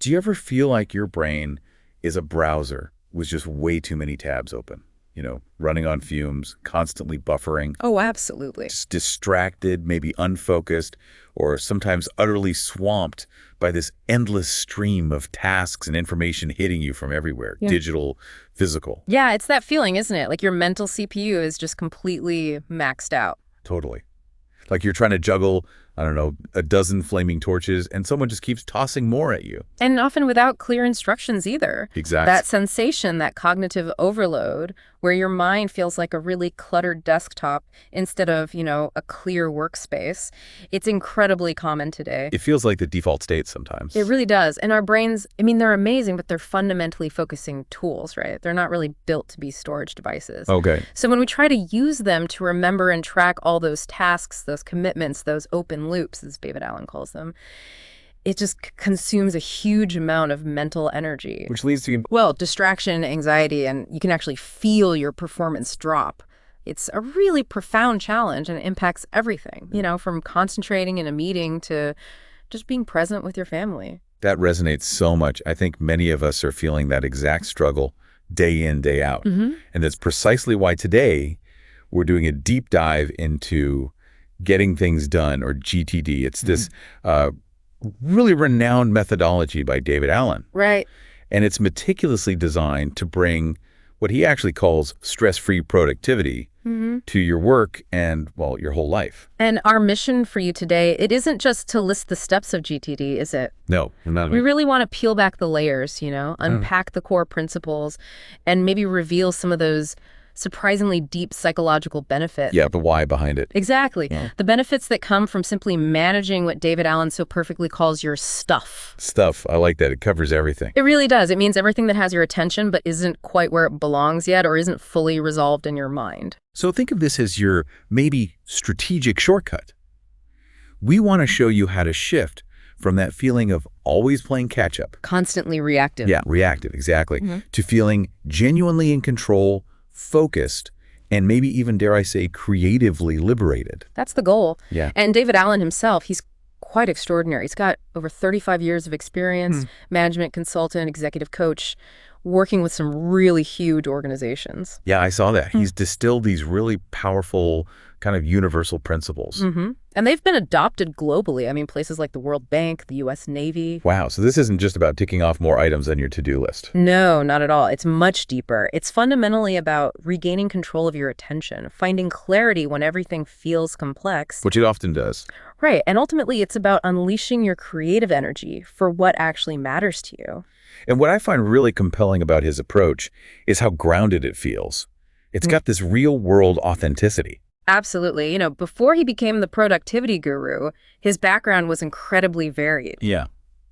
Do you ever feel like your brain is a browser with just way too many tabs open? Running on fumes, constantly buffering, Oh, absolutely. just distracted, maybe unfocused, or sometimes utterly swamped by this endless stream of tasks and information hitting you from everywhere, Yeah. digital, physical. Yeah, it's that feeling, isn't it? Like your mental CPU is just completely maxed out. Totally. Like you're trying to juggle, I don't know, a dozen flaming torches, and someone just keeps tossing more at you. And often without clear instructions either. Exactly. That sensation, that cognitive overload, where your mind feels like a really cluttered desktop instead of, a clear workspace, it's incredibly common today. It feels like the default state sometimes. It really does. And our brains, they're amazing, but they're fundamentally focusing tools, right? They're not really built to be storage devices. Okay. So when we try to use them to remember and track all those tasks, those commitments, those open loops, as David Allen calls them, it just consumes a huge amount of mental energy. Which leads to... Well, distraction, anxiety, and you can actually feel your performance drop. It's a really profound challenge and it impacts everything, from concentrating in a meeting to just being present with your family. That resonates so much. I think many of us are feeling that exact struggle day in, day out. Mm-hmm. And that's precisely why today we're doing a deep dive into getting things done, or GTD. It's this really renowned methodology by David Allen. Right. And it's meticulously designed to bring what he actually calls stress-free productivity to your work and, well, your whole life. And our mission for you today, it isn't just to list the steps of GTD, is it? No, not We really want to peel back the layers, unpack the core principles and maybe reveal some of those surprisingly deep psychological benefits. Yeah, the why behind it. Exactly. Yeah. The benefits that come from simply managing what David Allen so perfectly calls your stuff. Stuff. I like that. It covers everything. It really does. It means everything that has your attention but isn't quite where it belongs yet or isn't fully resolved in your mind. So think of this as your maybe strategic shortcut. We want to show you how to shift from that feeling of always playing catch-up. Constantly reactive. Yeah, reactive, exactly. To feeling genuinely in control, focused, and maybe even, dare I say, creatively liberated. That's the goal. Yeah. And David Allen himself, he's quite extraordinary. He's got over 35 years of experience, management consultant, executive coach, working with some really huge organizations. Yeah, I saw that. He's distilled these really powerful kind of universal principles. And they've been adopted globally. Places like the World Bank, the U.S. Navy. Wow, so this isn't just about ticking off more items on your to-do list. No, not at all. It's much deeper. It's fundamentally about regaining control of your attention, finding clarity when everything feels complex. Which it often does. Right. And ultimately, it's about unleashing your creative energy for what actually matters to you. And what I find really compelling about his approach is how grounded it feels. It's got this real-world authenticity. Absolutely. Before he became the productivity guru, his background was incredibly varied. Yeah.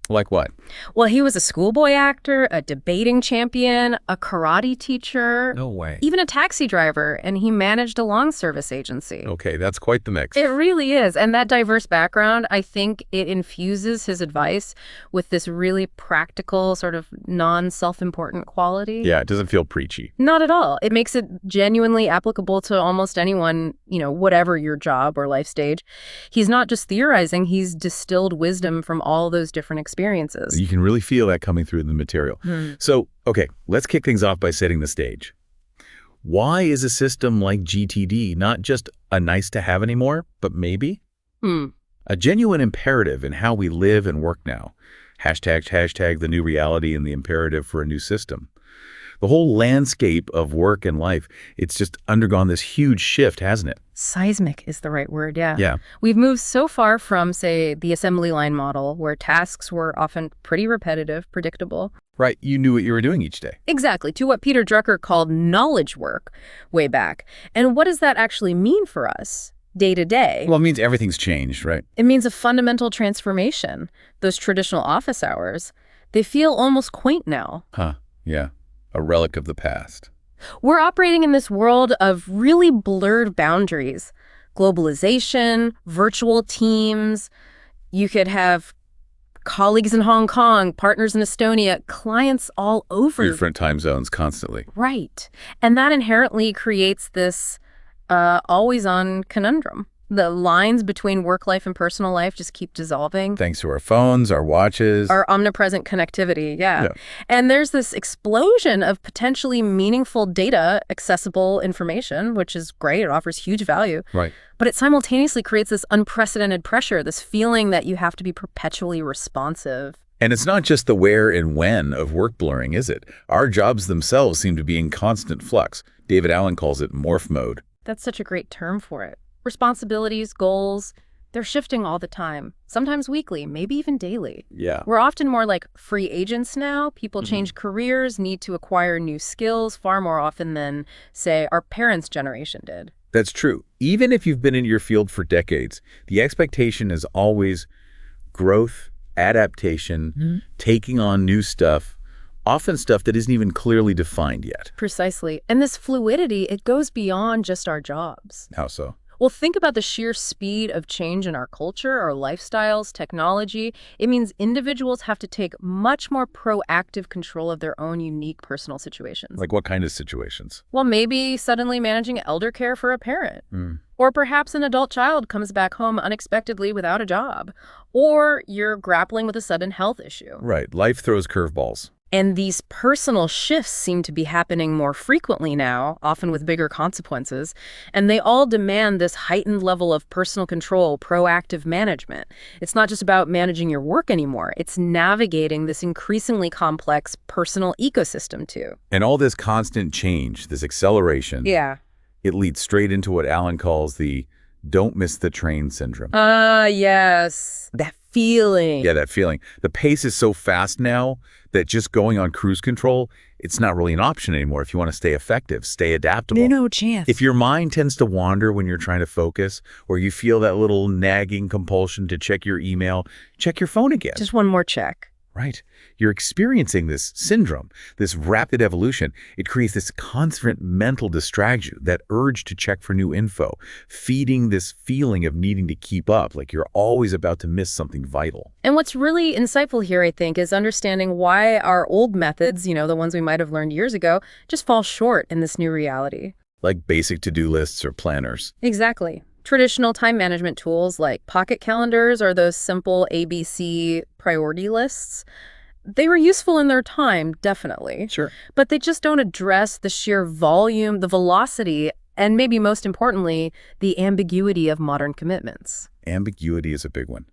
Like what? Well, he was a schoolboy actor, a debating champion, a karate teacher. No way. Even a taxi driver, and he managed a lawn service agency. Okay, that's quite the mix. It really is. And that diverse background, I think it infuses his advice with this really practical, sort of non-self-important quality. Yeah, it doesn't feel preachy. Not at all. It makes it genuinely applicable to almost anyone, whatever your job or life stage. He's not just theorizing, he's distilled wisdom from all those different experiences. You can really feel that coming through in the material. So, okay, let's kick things off by setting the stage. Why is a system like GTD not just a nice to have anymore, but maybe a genuine imperative in how we live and work now? Hashtag the new reality and the imperative for a new system. The whole landscape of work and life, it's just undergone this huge shift, hasn't it? Seismic is the right word, yeah. Yeah. We've moved so far from, say, the assembly line model, where tasks were often pretty repetitive, predictable. Right, you knew what you were doing each day. Exactly, to what Peter Drucker called knowledge work way back. And what does that actually mean for us, day to day? Well, it means everything's changed, right? It means a fundamental transformation. Those traditional office hours, they feel almost quaint now. Yeah. A relic of the past. We're operating in this world of really blurred boundaries. Globalization, virtual teams. You could have colleagues in Hong Kong, partners in Estonia, clients all over. Different time zones constantly. Right. And that inherently creates this always-on conundrum. The lines between work life and personal life just keep dissolving. Thanks to our phones, our watches. Our omnipresent connectivity, yeah. And there's this explosion of potentially meaningful data, accessible information, which is great. It offers huge value. Right. But it simultaneously creates this unprecedented pressure, this feeling that you have to be perpetually responsive. And it's not just the where and when of work blurring, is it? Our jobs themselves seem to be in constant flux. David Allen calls it morph mode. That's such a great term for it. Responsibilities, goals, they're shifting all the time, sometimes weekly, maybe even daily. Yeah. We're often more like free agents now. People change careers, need to acquire new skills far more often than, say, our parents' generation did. That's true. Even if you've been in your field for decades, the expectation is always growth, adaptation, taking on new stuff, often stuff that isn't even clearly defined yet. Precisely. And this fluidity, it goes beyond just our jobs. How so? Well, think about the sheer speed of change in our culture, our lifestyles, technology. It means individuals have to take much more proactive control of their own unique personal situations. Like what kind of situations? Well, maybe suddenly managing elder care for a parent. Or perhaps an adult child comes back home unexpectedly without a job. Or you're grappling with a sudden health issue. Right. Life throws curveballs. And these personal shifts seem to be happening more frequently now, often with bigger consequences, and they all demand this heightened level of personal control, proactive management. It's not just about managing your work anymore. It's navigating this increasingly complex personal ecosystem, too. And all this constant change, this acceleration, it leads straight into what Allen calls the don't miss the train syndrome. Yes. That feeling. Yeah, that feeling. The pace is so fast now that just going on cruise control, it's not really an option anymore if you want to stay effective, stay adaptable. No chance. If your mind tends to wander when you're trying to focus, or you feel that little nagging compulsion to check your email, check your phone again. Just one more check. Right. You're experiencing this syndrome, this rapid evolution. It creates this constant mental distraction, that urge to check for new info, feeding this feeling of needing to keep up, like you're always about to miss something vital. And what's really insightful here, I think, is understanding why our old methods, the ones we might have learned years ago, just fall short in this new reality. Like basic to-do lists or planners. Exactly. Traditional time management tools like pocket calendars or those simple ABC priority lists, they were useful in their time, definitely. Sure. But they just don't address the sheer volume, the velocity, and maybe most importantly, the ambiguity of modern commitments. Ambiguity is a big one.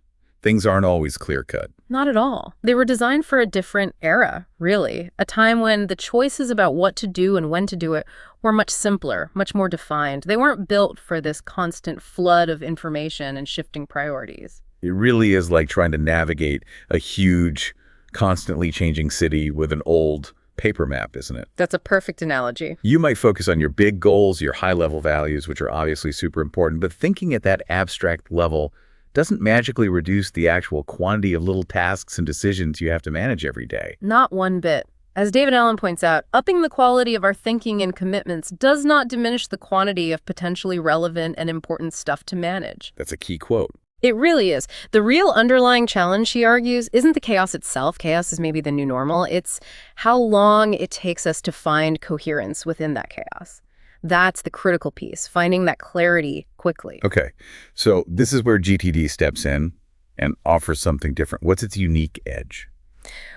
Things aren't always clear-cut. Not at all. They were designed for a different era, really. A time when the choices about what to do and when to do it were much simpler, much more defined. They weren't built for this constant flood of information and shifting priorities. It really is like trying to navigate a huge, constantly changing city with an old paper map, isn't it? That's a perfect analogy. You might focus on your big goals, your high-level values, which are obviously super important, but thinking at that abstract level doesn't magically reduce the actual quantity of little tasks and decisions you have to manage every day. Not one bit. As David Allen points out, upping the quality of our thinking and commitments does not diminish the quantity of potentially relevant and important stuff to manage. That's a key quote. It really is. The real underlying challenge, he argues, isn't the chaos itself. Chaos is maybe the new normal. It's how long it takes us to find coherence within that chaos. That's the critical piece, finding that clarity quickly. Okay, so this is where GTD steps in and offers something different. What's its unique edge?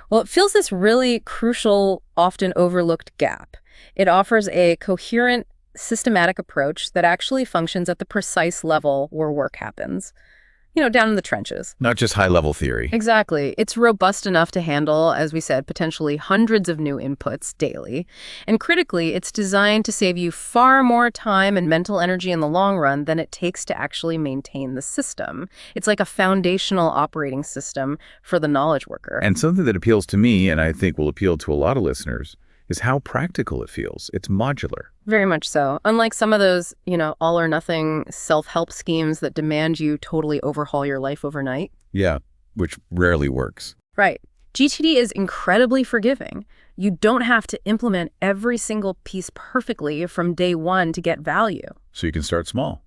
Well, it fills this really crucial, often overlooked gap. It offers a coherent, systematic approach that actually functions at the precise level where work happens. Down in the trenches. Not just high-level theory. Exactly. It's robust enough to handle, as we said, potentially hundreds of new inputs daily. And critically, it's designed to save you far more time and mental energy in the long run than it takes to actually maintain the system. It's like a foundational operating system for the knowledge worker. And something that appeals to me, and I think will appeal to a lot of listeners, is how practical it feels. It's modular. Very much so. Unlike some of those, all or nothing self-help schemes that demand you totally overhaul your life overnight. Yeah, which rarely works. Right. GTD is incredibly forgiving. You don't have to implement every single piece perfectly from day one to get value. So you can start small.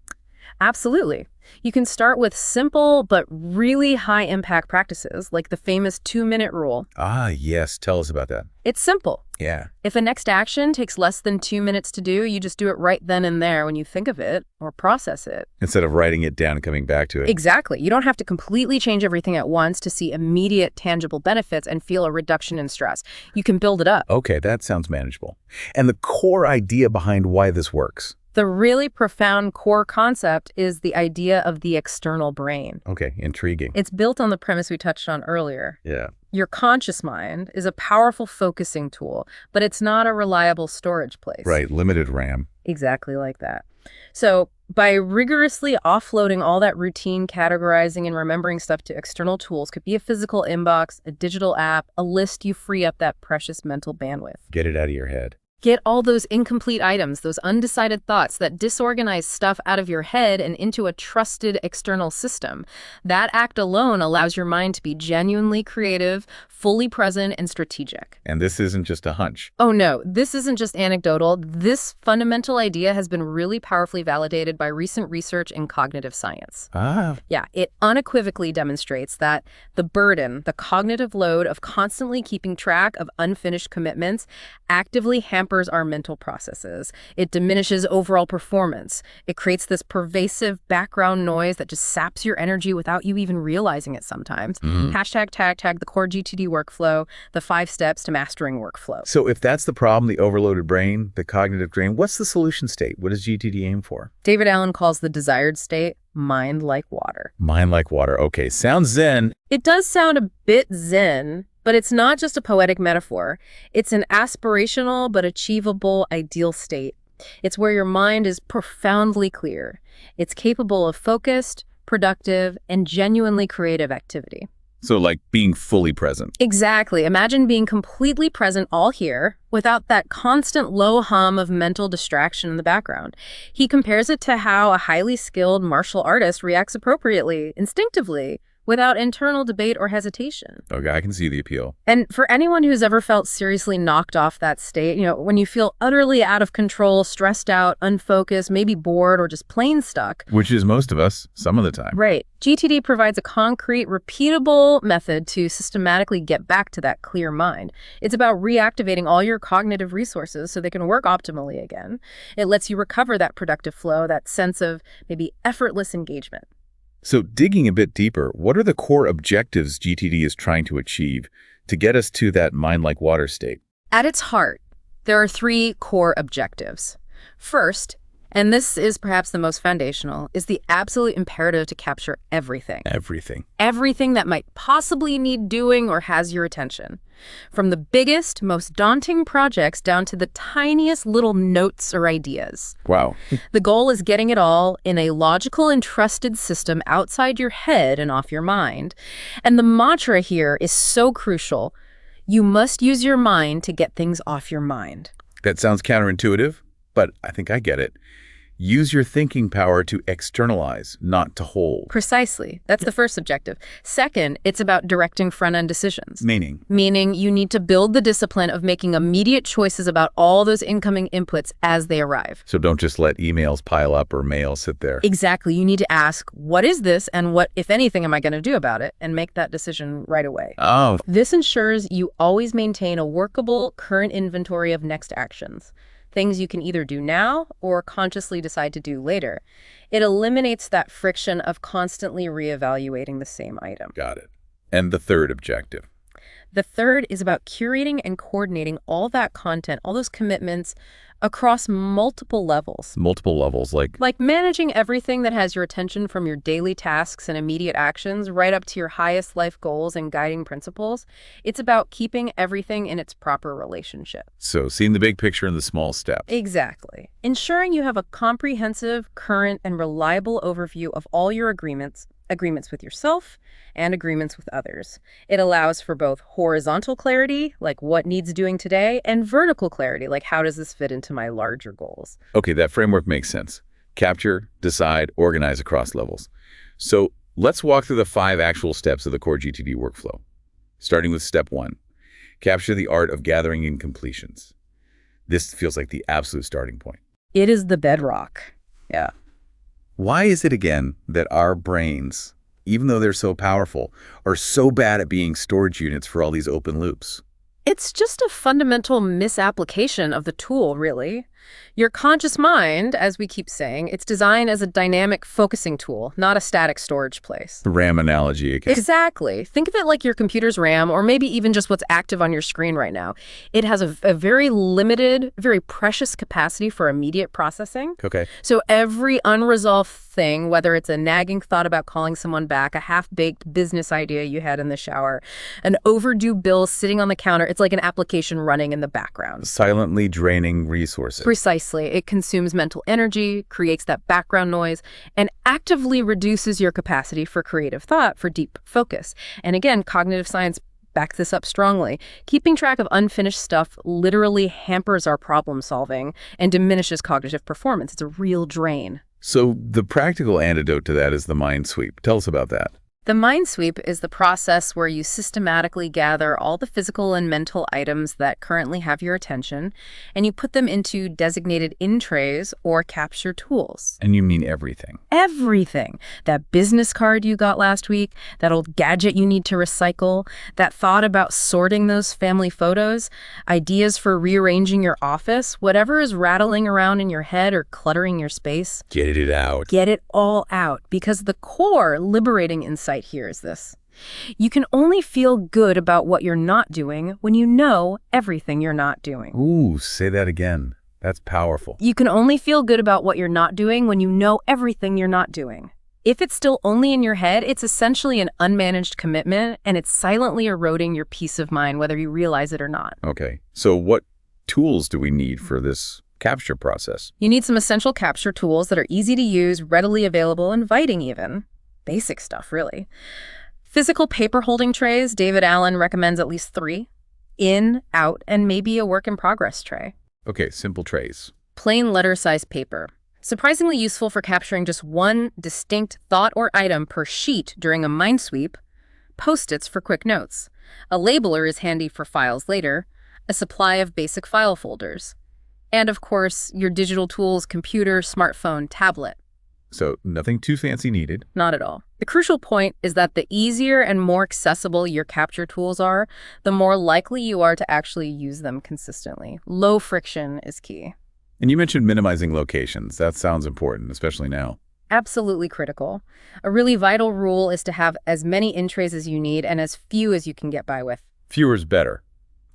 Absolutely. You can start with simple but really high-impact practices, like the famous 2-minute rule. Ah, yes. Tell us about that. It's simple. Yeah. If a next action takes less than 2 minutes to do, you just do it right then and there when you think of it or process it. Instead of writing it down and coming back to it. Exactly. You don't have to completely change everything at once to see immediate, tangible benefits and feel a reduction in stress. You can build it up. Okay, that sounds manageable. And the core idea behind why this works. The really profound core concept is the idea of the external brain. Okay, intriguing. It's built on the premise we touched on earlier. Yeah. Your conscious mind is a powerful focusing tool, but it's not a reliable storage place. Right, limited RAM. Exactly like that. So by rigorously offloading all that routine categorizing and remembering stuff to external tools, could be a physical inbox, a digital app, a list, you free up that precious mental bandwidth. Get it out of your head. Get all those incomplete items, those undecided thoughts, that disorganized stuff out of your head and into a trusted external system. That act alone allows your mind to be genuinely creative, fully present, and strategic. And this isn't just a hunch. Oh no, this isn't just anecdotal. This fundamental idea has been really powerfully validated by recent research in cognitive science. Ah. Yeah, it unequivocally demonstrates that the burden, the cognitive load of constantly keeping track of unfinished commitments actively hampers our mental processes. It diminishes overall performance. It creates this pervasive background noise that just saps your energy without you even realizing it sometimes. Hashtag tag the core GTD workflow, the 5 steps to mastering workflow. So if that's the problem, the overloaded brain, the cognitive drain, what's the solution state? What does GTD aim for? David Allen calls the desired state mind like water. Mind like water. Okay, sounds zen. It does sound a bit zen, but it's not just a poetic metaphor. It's an aspirational but achievable ideal state. It's where your mind is profoundly clear. It's capable of focused, productive, and genuinely creative activity. So like being fully present. Exactly. Imagine being completely present all here without that constant low hum of mental distraction in the background. He compares it to how a highly skilled martial artist reacts appropriately, instinctively, without internal debate or hesitation. Okay, I can see the appeal. And for anyone who's ever felt seriously knocked off that state, when you feel utterly out of control, stressed out, unfocused, maybe bored, or just plain stuck. Which is most of us, some of the time. Right. GTD provides a concrete, repeatable method to systematically get back to that clear mind. It's about reactivating all your cognitive resources so they can work optimally again. It lets you recover that productive flow, that sense of maybe effortless engagement. So digging a bit deeper, what are the core objectives GTD is trying to achieve to get us to that mind-like water state? At its heart, there are 3 core objectives. First, and this is perhaps the most foundational, is the absolute imperative to capture everything. Everything. Everything that might possibly need doing or has your attention. From the biggest, most daunting projects down to the tiniest little notes or ideas. Wow. The goal is getting it all in a logical and trusted system outside your head and off your mind. And the mantra here is so crucial. You must use your mind to get things off your mind. That sounds counterintuitive, but I think I get it. Use your thinking power to externalize, not to hold. Precisely. That's the first objective. Second, it's about directing front-end decisions. Meaning you need to build the discipline of making immediate choices about all those incoming inputs as they arrive. So don't just let emails pile up or mail sit there. Exactly. You need to ask, what is this and what, if anything, am I going to do about it? And make that decision right away. Oh. This ensures you always maintain a workable current inventory of next actions. Things you can either do now or consciously decide to do later. It eliminates that friction of constantly reevaluating the same item. Got it. And the third objective? The third is about curating and coordinating all that content, all those commitments across multiple levels. Multiple levels, like managing everything that has your attention, from your daily tasks and immediate actions right up to your highest life goals and guiding principles. It's about keeping everything in its proper relationship. So seeing the big picture in the small steps. Exactly. Ensuring you have a comprehensive, current, and reliable overview of all your agreements with yourself and agreements with others. It allows for both horizontal clarity, like what needs doing today, and vertical clarity, like how does this fit into my larger goals. Okay, that framework makes sense. Capture, decide, organize across levels. So let's walk through the 5 actual steps of the core GTD workflow. Starting with step 1, capture the art of gathering in completions. This feels like the absolute starting point. It is the bedrock. Yeah. Why is it, again, that our brains, even though they're so powerful, are so bad at being storage units for all these open loops? It's just a fundamental misapplication of the tool, really. Your conscious mind, as we keep saying, it's designed as a dynamic focusing tool, not a static storage place. The RAM analogy again. Exactly. Think of it like your computer's RAM, or maybe even just what's active on your screen right now. It has a very limited, very precious capacity for immediate processing. Okay. So every unresolved thing, whether it's a nagging thought about calling someone back, a half-baked business idea you had in the shower, an overdue bill sitting on the counter, it's like an application running in the background. Silently draining resources. Precisely. It consumes mental energy, creates that background noise, and actively reduces your capacity for creative thought, for deep focus. And again, cognitive science backs this up strongly. Keeping track of unfinished stuff literally hampers our problem solving and diminishes cognitive performance. It's a real drain. So the practical antidote to that is the mind sweep. Tell us about that. The mind sweep is the process where you systematically gather all the physical and mental items that currently have your attention, and you put them into designated in trays or capture tools. And you mean everything? Everything. That business card you got last week, that old gadget you need to recycle, that thought about sorting those family photos, ideas for rearranging your office, whatever is rattling around in your head or cluttering your space. Get it out. Get it all out, because the core liberating insight here is this. You can only feel good about what you're not doing when you know everything you're not doing. Ooh, say that again. That's powerful. You can only feel good about what you're not doing when you know everything you're not doing. If it's still only in your head, it's essentially an unmanaged commitment, and it's silently eroding your peace of mind, whether you realize it or not. Okay. So what tools do we need for this capture process? You need some essential capture tools that are easy to use, readily available, inviting even. Basic stuff, really. Physical paper holding trays, David Allen recommends at least 3. In, out, and maybe a work in progress tray. Okay, simple trays. Plain letter-sized paper. Surprisingly useful for capturing just one distinct thought or item per sheet during a mind sweep. Post-its for quick notes. A labeler is handy for files later. A supply of basic file folders. And of course, your digital tools, computer, smartphone, tablet. So nothing too fancy needed. Not at all. The crucial point is that the easier and more accessible your capture tools are, the more likely you are to actually use them consistently. Low friction is key. And you mentioned minimizing locations. That sounds important, especially now. Absolutely critical. A really vital rule is to have as many in trays as you need and as few as you can get by with. Fewer is better.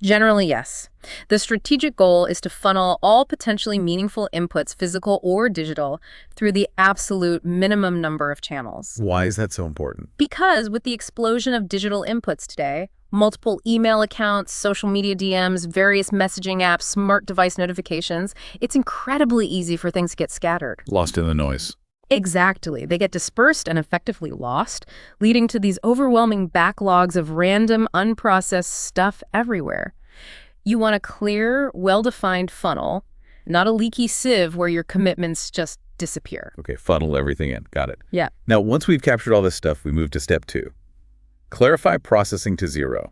Generally, yes. The strategic goal is to funnel all potentially meaningful inputs, physical or digital, through the absolute minimum number of channels. Why is that so important? Because with the explosion of digital inputs today, multiple email accounts, social media DMs, various messaging apps, smart device notifications, it's incredibly easy for things to get scattered. Lost in the noise. Exactly. They get dispersed and effectively lost, leading to these overwhelming backlogs of random, unprocessed stuff everywhere. You want a clear, well-defined funnel, not a leaky sieve where your commitments just disappear. Okay, funnel everything in. Got it. Yeah. Now, once we've captured all this stuff, we move to step 2. Clarify processing to 0.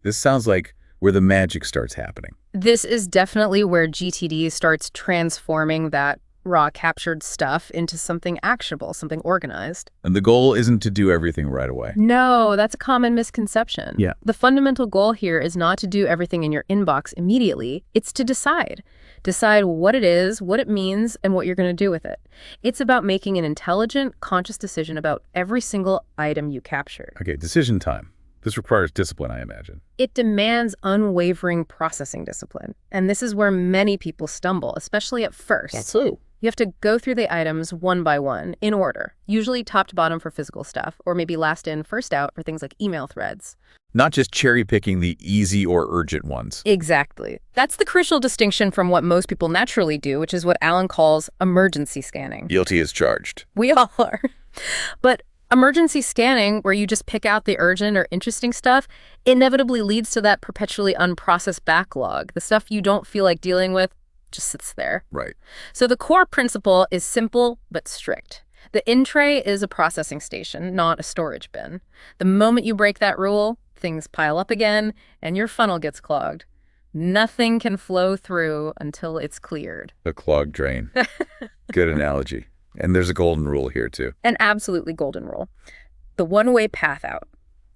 This sounds like where the magic starts happening. This is definitely where GTD starts transforming that raw captured stuff into something actionable, something organized. And the goal isn't to do everything right away. No, that's a common misconception. Yeah. The fundamental goal here is not to do everything in your inbox immediately. It's to decide. Decide what it is, what it means, and what you're going to do with it. It's about making an intelligent, conscious decision about every single item you captured. Okay, decision time. This requires discipline, I imagine. It demands unwavering processing discipline. And this is where many people stumble, especially at first. That's so. You have to go through the items one by one, in order, usually top to bottom for physical stuff, or maybe last in, first out for things like email threads. Not just cherry-picking the easy or urgent ones. Exactly. That's the crucial distinction from what most people naturally do, which is what Alan calls emergency scanning. Guilty as charged. We all are. But emergency scanning, where you just pick out the urgent or interesting stuff, inevitably leads to that perpetually unprocessed backlog. The stuff you don't feel like dealing with just sits there. Right. So the core principle is simple but strict. The in tray is a processing station, not a storage bin. The moment you break that rule, things pile up again and your funnel gets clogged. Nothing can flow through until it's cleared. A clogged drain. Good analogy. And there's a golden rule here, too. An absolutely golden rule. The one-way path out.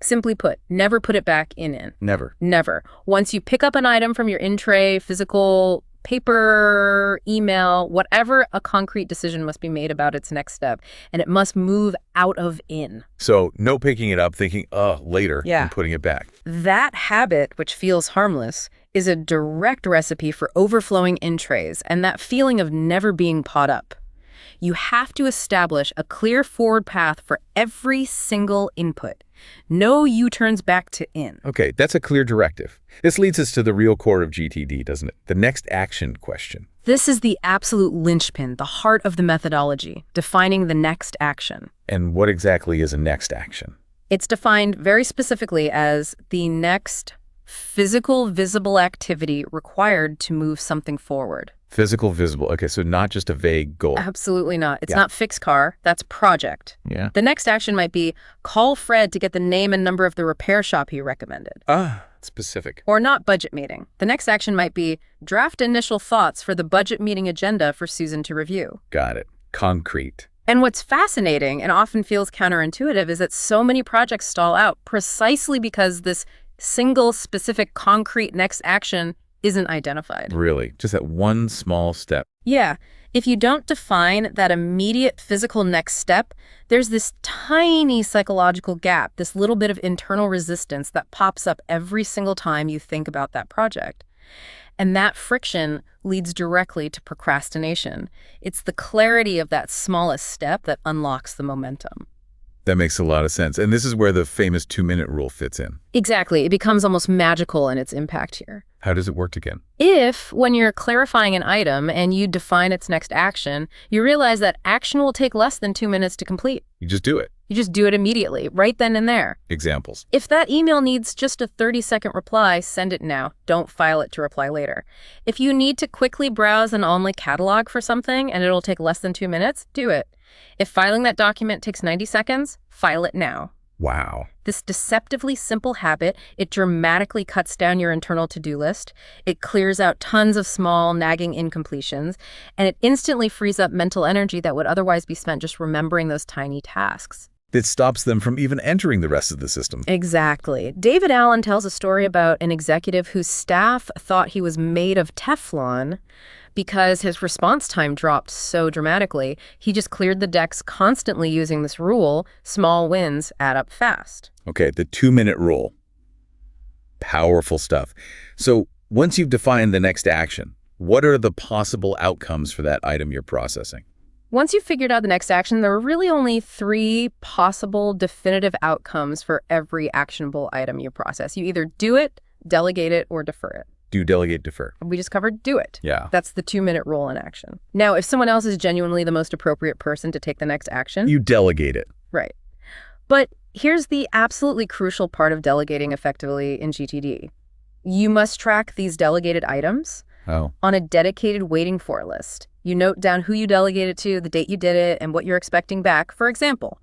Simply put, never put it back in. Never. Never. Once you pick up an item from your in-tray, physical, paper, email, whatever, a concrete decision must be made about its next step, and it must move out of in. So no picking it up, thinking, later, and putting it back. That habit, which feels harmless, is a direct recipe for overflowing in-trays and that feeling of never being caught up. You have to establish a clear forward path for every single input. No U-turns back to in. Okay, that's a clear directive. This leads us to the real core of GTD, doesn't it? The next action question. This is the absolute linchpin, the heart of the methodology, defining the next action. And what exactly is a next action? It's defined very specifically as the next physical, visible activity required to move something forward. Physical, visible. Okay, so not just a vague goal. Absolutely not. It's not fix car. That's project. Yeah. The next action might be call Fred to get the name and number of the repair shop he recommended. Specific. Or not budget meeting. The next action might be draft initial thoughts for the budget meeting agenda for Susan to review. Got it. Concrete. And what's fascinating and often feels counterintuitive is that so many projects stall out precisely because this single, specific, concrete next action isn't identified. Really? Just that one small step. Yeah. If you don't define that immediate physical next step, there's this tiny psychological gap, this little bit of internal resistance that pops up every single time you think about that project. And that friction leads directly to procrastination. It's the clarity of that smallest step that unlocks the momentum. That makes a lot of sense. And this is where the famous 2-minute rule fits in. Exactly. It becomes almost magical in its impact here. How does it work again? If, when you're clarifying an item and you define its next action, you realize that action will take less than 2 minutes to complete. You just do it. You just do it immediately, right then and there. Examples. If that email needs just a 30-second reply, send it now. Don't file it to reply later. If you need to quickly browse an online catalog for something and it'll take less than 2 minutes, do it. If filing that document takes 90 seconds, file it now. Wow. This deceptively simple habit, it dramatically cuts down your internal to-do list. It clears out tons of small, nagging incompletions, and it instantly frees up mental energy that would otherwise be spent just remembering those tiny tasks. It stops them from even entering the rest of the system. Exactly. David Allen tells a story about an executive whose staff thought he was made of Teflon because his response time dropped so dramatically. He just cleared the decks constantly using this rule. Small wins add up fast. Okay, the 2-minute rule. Powerful stuff. So once you've defined the next action, what are the possible outcomes for that item you're processing? Once you've figured out the next action, there are really only 3 possible definitive outcomes for every actionable item you process. You either do it, delegate it, or defer it. Do, delegate, defer. We just covered do it. Yeah. That's the 2-minute rule in action. Now, if someone else is genuinely the most appropriate person to take the next action, you delegate it. Right. But here's the absolutely crucial part of delegating effectively in GTD. You must track these delegated items on a dedicated waiting for list. You note down who you delegated to, the date you did it, and what you're expecting back. For example,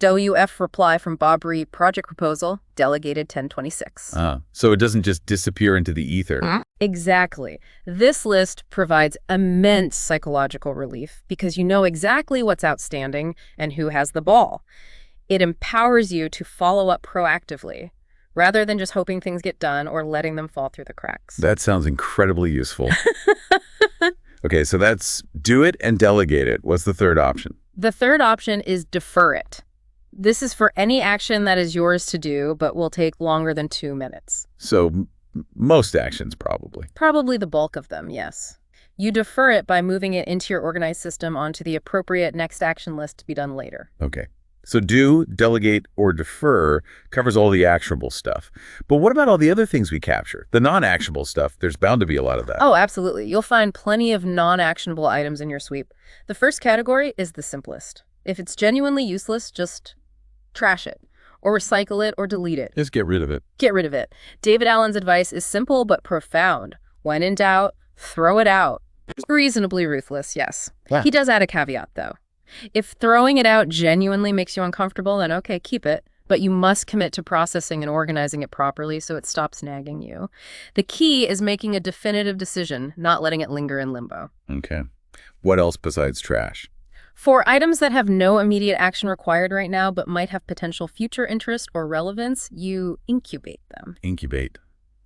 WF reply from Bob Reed, project proposal, delegated 10/26. So it doesn't just disappear into the ether. Exactly. This list provides immense psychological relief because you know exactly what's outstanding and who has the ball. It empowers you to follow up proactively, rather than just hoping things get done or letting them fall through the cracks. That sounds incredibly useful. Okay, so that's do it and delegate it. What's the third option? The third option is defer it. This is for any action that is yours to do, but will take longer than 2 minutes. So most actions, probably. Probably the bulk of them, yes. You defer it by moving it into your organized system onto the appropriate next action list to be done later. Okay. So do, delegate, or defer covers all the actionable stuff. But what about all the other things we capture? The non-actionable stuff, there's bound to be a lot of that. Oh, absolutely. You'll find plenty of non-actionable items in your sweep. The first category is the simplest. If it's genuinely useless, just trash it, or recycle it, or delete it. Just get rid of it. Get rid of it. David Allen's advice is simple but profound. When in doubt, throw it out. Reasonably ruthless, yes. Wow. He does add a caveat, though. If throwing it out genuinely makes you uncomfortable, then okay, keep it. But you must commit to processing and organizing it properly so it stops nagging you. The key is making a definitive decision, not letting it linger in limbo. Okay. What else besides trash? For items that have no immediate action required right now but might have potential future interest or relevance, you incubate them. Incubate.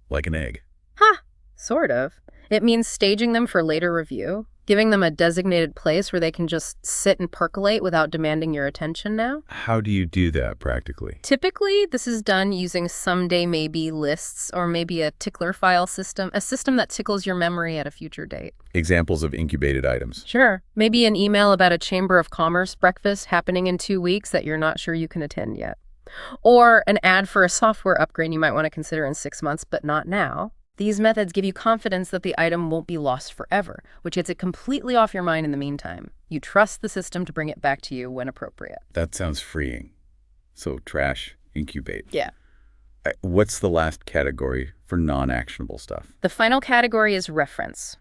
Like an egg. Ha! Sort of. It means staging them for later review, giving them a designated place where they can just sit and percolate without demanding your attention now. How do you do that practically? Typically, this is done using someday maybe lists or maybe a tickler file system, a system that tickles your memory at a future date. Examples of incubated items. Sure. Maybe an email about a Chamber of Commerce breakfast happening in 2 weeks that you're not sure you can attend yet. Or an ad for a software upgrade you might want to consider in 6 months, but not now. These methods give you confidence that the item won't be lost forever, which gets it completely off your mind in the meantime. You trust the system to bring it back to you when appropriate. That sounds freeing. So trash, incubate. Yeah. What's the last category for non-actionable stuff? The final category is reference.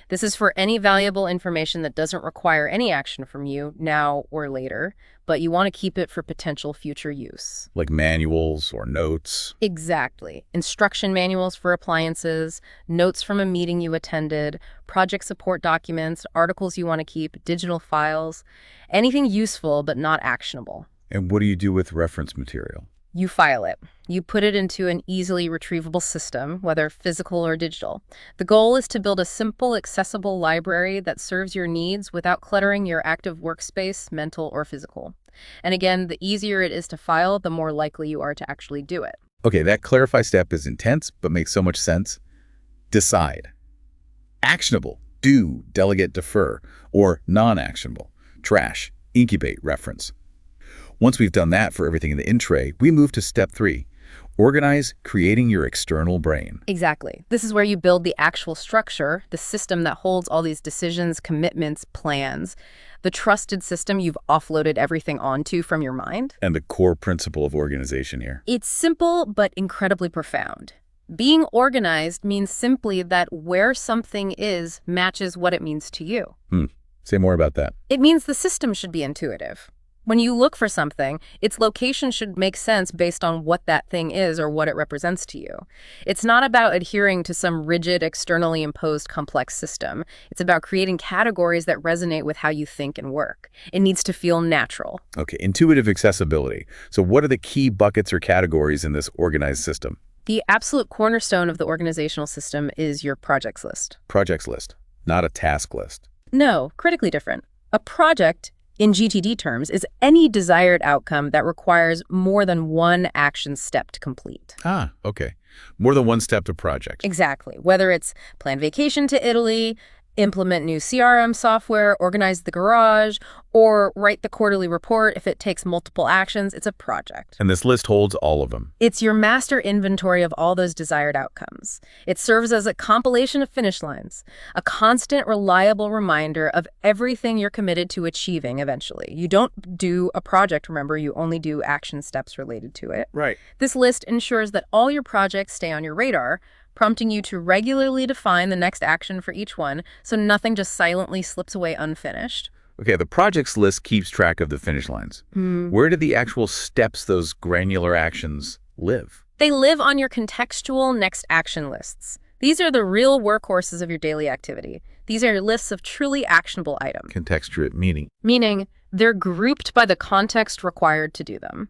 This is for any valuable information that doesn't require any action from you now or later, but you want to keep it for potential future use. Like manuals or notes? Exactly. Instruction manuals for appliances, notes from a meeting you attended, project support documents, articles you want to keep, digital files, anything useful but not actionable. And what do you do with reference material? You file it. You put it into an easily retrievable system, whether physical or digital. The goal is to build a simple, accessible library that serves your needs without cluttering your active workspace, mental or physical. And again, the easier it is to file, the more likely you are to actually do it. Okay, that clarify step is intense, but makes so much sense. Decide. Actionable, do, delegate, defer, or non-actionable, trash, incubate, reference. Once we've done that for everything in the in tray, we move to step 3, organize creating your external brain. Exactly. This is where you build the actual structure, the system that holds all these decisions, commitments, plans, the trusted system you've offloaded everything onto from your mind. And the core principle of organization here. It's simple, but incredibly profound. Being organized means simply that where something is matches what it means to you. Say more about that. It means the system should be intuitive. When you look for something, its location should make sense based on what that thing is or what it represents to you. It's not about adhering to some rigid, externally imposed complex system. It's about creating categories that resonate with how you think and work. It needs to feel natural. Okay, intuitive accessibility. So what are the key buckets or categories in this organized system? The absolute cornerstone of the organizational system is your projects list. Projects list, not a task list. No, critically different. A project, in GTD terms, is any desired outcome that requires more than one action step to complete. Ah, okay. More than one step to project. Exactly. Whether it's plan vacation to Italy, implement new CRM software, organize the garage, or write the quarterly report, if it takes multiple actions, it's a project. And this list holds all of them. It's your master inventory of all those desired outcomes. It serves as a compilation of finish lines, a constant, reliable reminder of everything you're committed to achieving eventually. You don't do a project, remember, you only do action steps related to it. Right. This list ensures that all your projects stay on your radar, prompting you to regularly define the next action for each one so nothing just silently slips away unfinished. Okay, the projects list keeps track of the finish lines. Where do the actual steps, those granular actions, live? They live on your contextual next action lists. These are the real workhorses of your daily activity. These are your lists of truly actionable items. Contextual meaning. Meaning they're grouped by the context required to do them.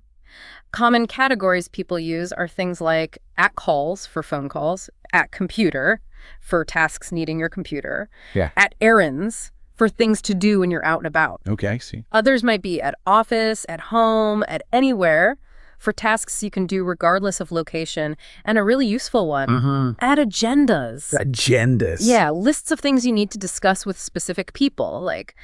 Common categories people use are things like at calls for phone calls, at computer for tasks needing your computer, at errands for things to do when you're out and about. Okay, I see. Others might be at office, at home, at anywhere for tasks you can do regardless of location. And a really useful one, at agendas. Agendas. Yeah, lists of things you need to discuss with specific people, like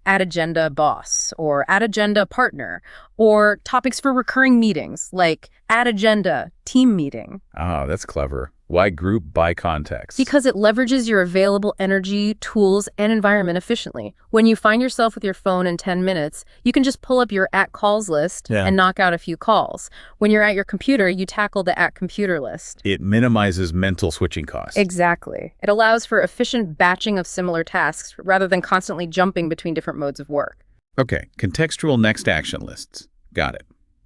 at agenda boss or at agenda partner, or topics for recurring meetings like at agenda team meeting. Ah, that's clever. Why group by context? Because it leverages your available energy, tools, and environment efficiently. When you find yourself with your phone in 10 minutes, you can just pull up your at calls list and knock out a few calls. When you're at your computer, you tackle the at computer list. It minimizes mental switching costs. Exactly. It allows for efficient batching of similar tasks rather than constantly jumping between different modes of work. Okay, contextual next action lists. Got it.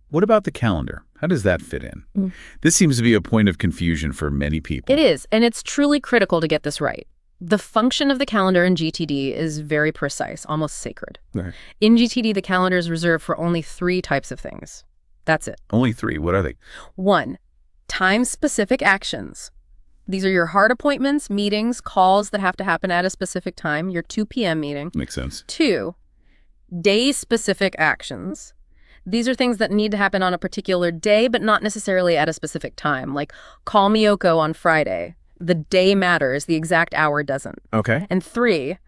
What about the calendar? How does that fit in? This seems to be a point of confusion for many people. It is, and it's truly critical to get this right. The function of the calendar in GTD is very precise, almost sacred. Right. In GTD, the calendar is reserved for only 3 types of things. That's it. Only 3. What are they? 1, time-specific actions. These are your hard appointments, meetings, calls that have to happen at a specific time, your 2 p.m. meeting. Makes sense. 2, day-specific actions. These are things that need to happen on a particular day, but not necessarily at a specific time, like call Miyoko on Friday. The day matters, the exact hour doesn't. Okay. And 3,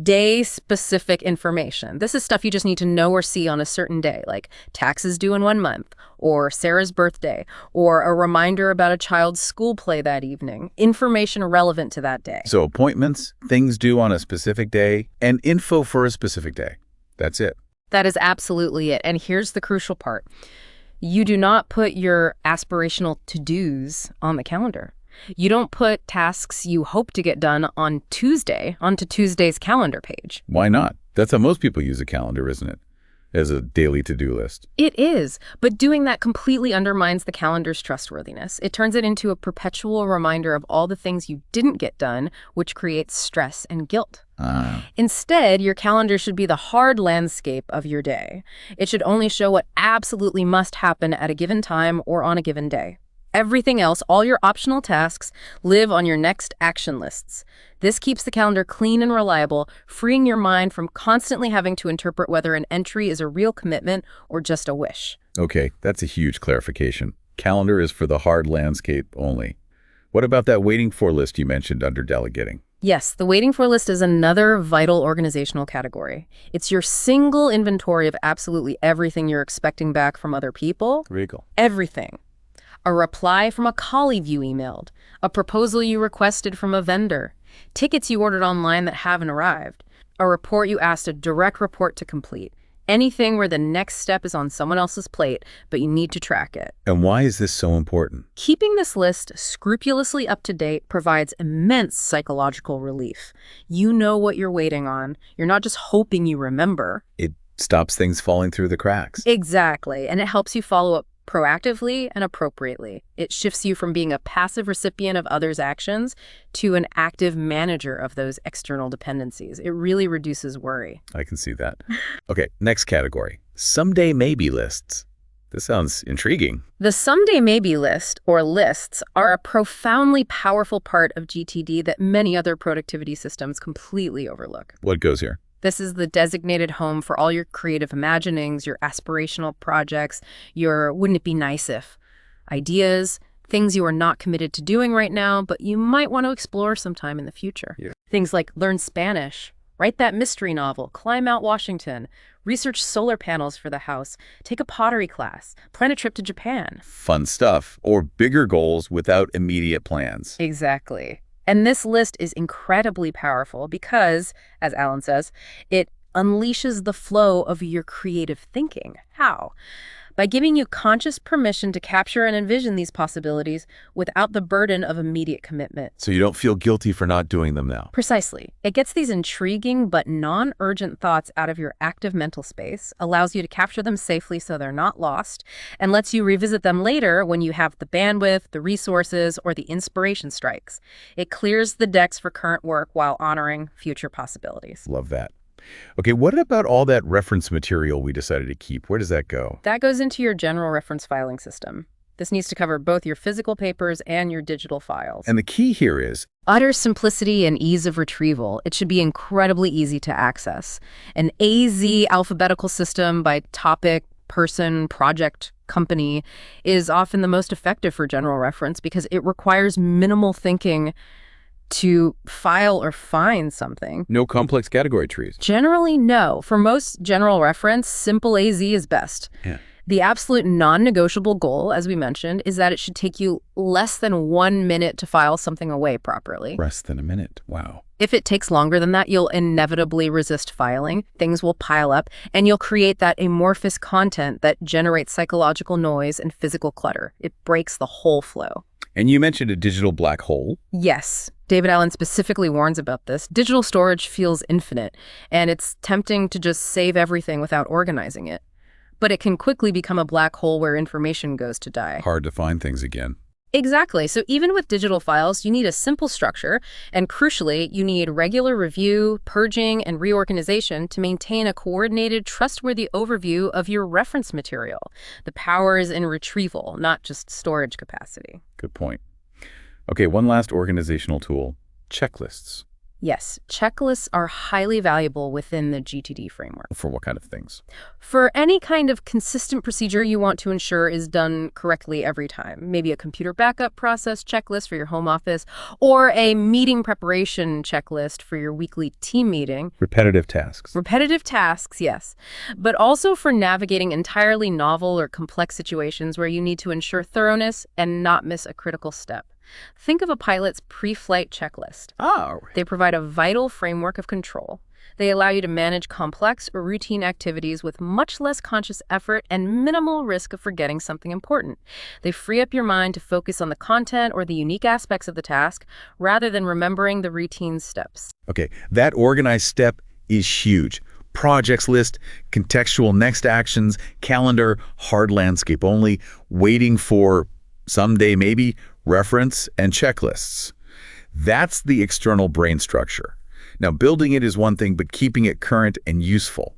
day-specific information. This is stuff you just need to know or see on a certain day, like taxes due in 1 month, or Sarah's birthday, or a reminder about a child's school play that evening. Information relevant to that day. So appointments, things due on a specific day, and info for a specific day. That's it. That is absolutely it. And here's the crucial part. You do not put your aspirational to-dos on the calendar. You don't put tasks you hope to get done on Tuesday onto Tuesday's calendar page. Why not? That's how most people use a calendar, isn't it? As a daily to-do list. It is, but doing that completely undermines the calendar's trustworthiness. It turns it into a perpetual reminder of all the things you didn't get done, which creates stress and guilt. Instead, your calendar should be the hard landscape of your day. It should only show what absolutely must happen at a given time or on a given day. Everything else, all your optional tasks, live on your next action lists. This keeps the calendar clean and reliable, freeing your mind from constantly having to interpret whether an entry is a real commitment or just a wish. Okay, that's a huge clarification. Calendar is for the hard landscape only. What about that waiting for list you mentioned under delegating? Yes, the waiting for list is another vital organizational category. It's your single inventory of absolutely everything you're expecting back from other people. Regal. Everything. A reply from a colleague you emailed, a proposal you requested from a vendor, tickets you ordered online that haven't arrived, a report you asked a direct report to complete, anything where the next step is on someone else's plate, but you need to track it. And why is this so important? Keeping this list scrupulously up to date provides immense psychological relief. You know what you're waiting on. You're not just hoping you remember. It stops things falling through the cracks. Exactly, and it helps you follow up proactively and appropriately. It shifts you from being a passive recipient of others' actions to an active manager of those external dependencies. It really reduces worry. I can see that. Okay, next category. Someday maybe lists. This sounds intriguing. The someday maybe list, or lists, are a profoundly powerful part of GTD that many other productivity systems completely overlook. What goes here? This is the designated home for all your creative imaginings, your aspirational projects, your wouldn't it be nice if ideas, things you are not committed to doing right now, but you might want to explore sometime in the future. Yeah. Things like learn Spanish, write that mystery novel, climb Mount Washington, research solar panels for the house, take a pottery class, plan a trip to Japan. Fun stuff, or bigger goals without immediate plans. Exactly. And this list is incredibly powerful because, as Alan says, it unleashes the flow of your creative thinking. How? By giving you conscious permission to capture and envision these possibilities without the burden of immediate commitment. So you don't feel guilty for not doing them now. Precisely. It gets these intriguing but non-urgent thoughts out of your active mental space, allows you to capture them safely so they're not lost, and lets you revisit them later when you have the bandwidth, the resources, or the inspiration strikes. It clears the decks for current work while honoring future possibilities. Love that. Okay, what about all that reference material we decided to keep? Where does that go? That goes into your general reference filing system. This needs to cover both your physical papers and your digital files. And the key here is utter simplicity and ease of retrieval. It should be incredibly easy to access. An AZ alphabetical system by topic, person, project, company is often the most effective for general reference because it requires minimal thinking to file or find something. no complex category trees. Generally, no. For most general reference, simple AZ is best. Yeah. The absolute non-negotiable goal, as we mentioned, is that it should take you less than 1 minute to file something away properly. Less than a minute. Wow. If it takes longer than that, you'll inevitably resist filing. Things will pile up, and you'll create that amorphous content that generates psychological noise and physical clutter. It breaks the whole flow. And you mentioned a digital black hole. Yes. David Allen specifically warns about this. Digital storage feels infinite, and it's tempting to just save everything without organizing it. But it can quickly become a black hole where information goes to die. Hard to find things again. Exactly. So even with digital files, you need a simple structure, and crucially, you need regular review, purging, and reorganization to maintain a coordinated, trustworthy overview of your reference material. The power is in retrieval, not just storage capacity. Good point. Okay, one last organizational tool, checklists. Yes, checklists are highly valuable within the GTD framework. For what kind of things? For any kind of consistent procedure you want to ensure is done correctly every time, maybe a computer backup process checklist for your home office, or a meeting preparation checklist for your weekly team meeting. Repetitive tasks. Repetitive tasks, yes, but also for navigating entirely novel or complex situations where you need to ensure thoroughness and not miss a critical step. Think of a pilot's pre-flight checklist. Oh. They provide a vital framework of control. They allow you to manage complex or routine activities with much less conscious effort and minimal risk of forgetting something important. They free up your mind to focus on the content or the unique aspects of the task rather than remembering the routine steps. Okay, that organized step is huge. Projects list, contextual next actions, calendar, hard landscape only, waiting for someday maybe, reference, and checklists. That's the external brain structure. Now, building it is one thing, but keeping it current and useful.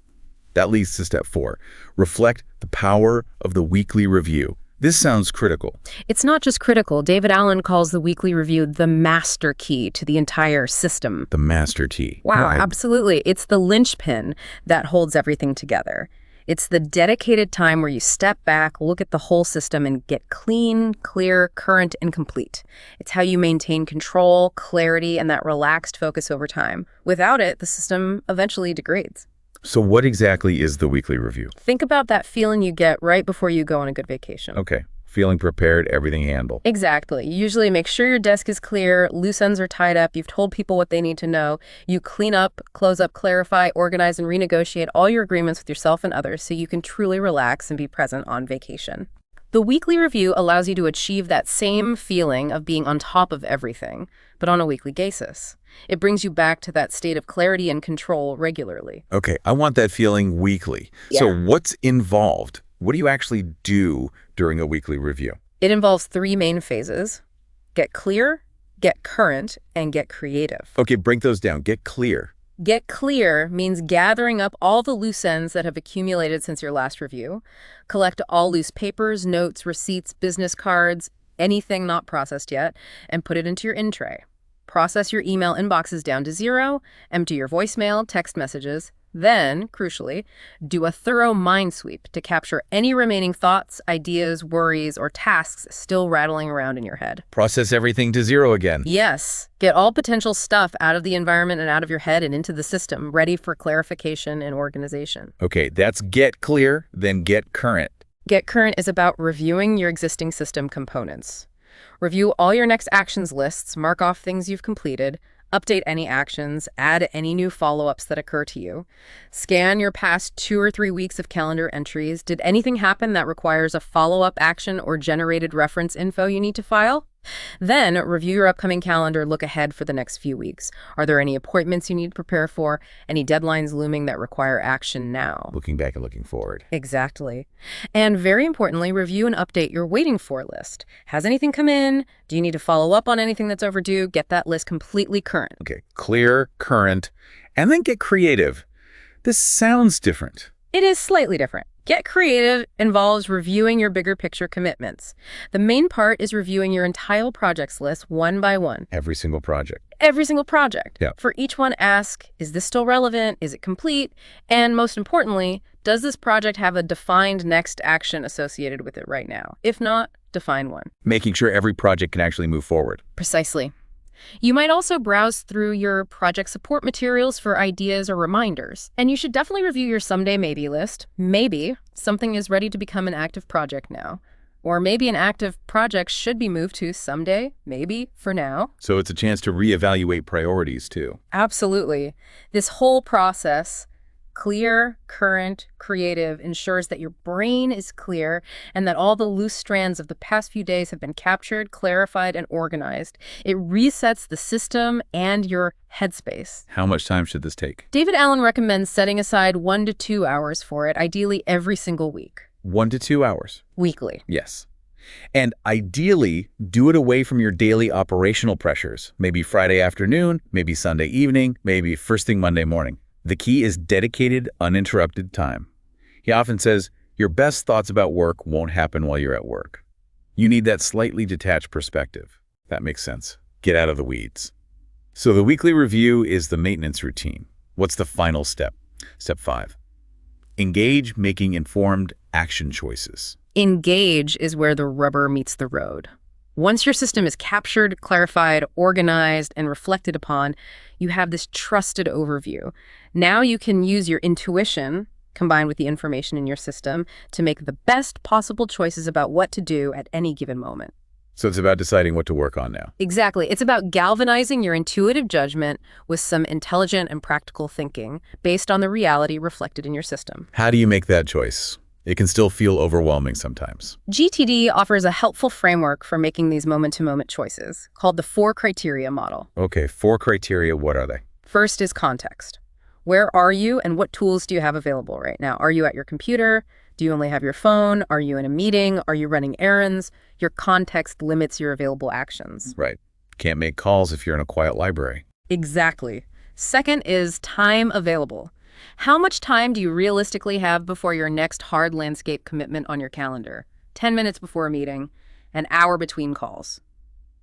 That leads to step 4. Reflect the power of the weekly review. This sounds critical. It's not just critical. David Allen calls the weekly review the master key to the entire system. The master key. Wow, Right. absolutely. It's the linchpin that holds everything together. It's the dedicated time where you step back, look at the whole system, and get clean, clear, current, and complete. It's how you maintain control, clarity, and that relaxed focus over time. Without it, the system eventually degrades. So what exactly is the weekly review? Think about that feeling you get right before you go on a good vacation. Okay, feeling prepared, everything handled. Exactly. You usually make sure your desk is clear, loose ends are tied up, you've told people what they need to know. You clean up, close up, clarify, organize, and renegotiate all your agreements with yourself and others so you can truly relax and be present on vacation. The weekly review allows you to achieve that same feeling of being on top of everything, but on a weekly basis. It brings you back to that state of clarity and control regularly. Okay, I want that feeling weekly. So what's involved? What do you actually do during a weekly review? It involves 3 main phases: get clear, get current, and get creative. Okay, break those down. Get clear. Get clear means gathering up all the loose ends that have accumulated since your last review. Collect all loose papers, notes, receipts, business cards, anything not processed yet, and put it into your in tray. Process your email inboxes down to 0, empty your voicemail, text messages. Then, crucially, do a thorough mind sweep to capture any remaining thoughts, ideas, worries, or tasks still rattling around in your head. Process everything to 0 again. Yes, get all potential stuff out of the environment and out of your head and into the system, ready for clarification and organization. Okay, that's get clear, then get current. Get current is about reviewing your existing system components. Review all your next actions lists, mark off things you've completed, update any actions, add any new follow-ups that occur to you. Scan your past 2 or 3 weeks of calendar entries. Did anything happen that requires a follow-up action or generated reference info you need to file? Then review your upcoming calendar, look ahead for the next few weeks. Are there any appointments you need to prepare for? Any deadlines looming that require action now? Looking back and looking forward. Exactly. And very importantly, review and update your waiting for list. Has anything come in? Do you need to follow up on anything that's overdue? Get that list completely current. Okay, clear, current, and then get creative. This sounds different. It is slightly different. Get creative involves reviewing your bigger picture commitments. The main part is reviewing your entire projects list one by one. Every single project. Every single project. Yeah. For each one, ask, is this still relevant? Is it complete? And most importantly, does this project have a defined next action associated with it right now? If not, define one. Making sure every project can actually move forward. Precisely. You might also browse through your project support materials for ideas or reminders. And you should definitely review your someday maybe list. Maybe something is ready to become an active project now. Or maybe an active project should be moved to someday, maybe, for now. So it's a chance to reevaluate priorities too. Absolutely. This whole process, clear, current, creative, ensures that your brain is clear and that all the loose strands of the past few days have been captured, clarified, and organized. It resets the system and your headspace. How much time should this take? David Allen recommends setting aside 1 to 2 hours for it, ideally every single week. 1 to 2 hours. Weekly. Yes. And ideally, do it away from your daily operational pressures. Maybe Friday afternoon, maybe Sunday evening, maybe first thing Monday morning. The key is dedicated, uninterrupted time. He often says, your best thoughts about work won't happen while you're at work. You need that slightly detached perspective. That makes sense. Get out of the weeds. So the weekly review is the maintenance routine. What's the final step? Step 5. Engage, making informed action choices. Engage is where the rubber meets the road. Once your system is captured, clarified, organized, and reflected upon, you have this trusted overview. Now you can use your intuition, combined with the information in your system, to make the best possible choices about what to do at any given moment. So it's about deciding what to work on now. Exactly. It's about galvanizing your intuitive judgment with some intelligent and practical thinking based on the reality reflected in your system. How do you make that choice? It can still feel overwhelming sometimes. GTD offers a helpful framework for making these moment-to-moment choices, called the 4 criteria model. Okay, 4 criteria, what are they? First is context. Where are you and what tools do you have available right now? Are you at your computer? Do you only have your phone? Are you in a meeting? Are you running errands? Your context limits your available actions. Right. Can't make calls if you're in a quiet library. Exactly. Second is time available. How much time do you realistically have before your next hard landscape commitment on your calendar? 10 minutes before a meeting, an hour between calls.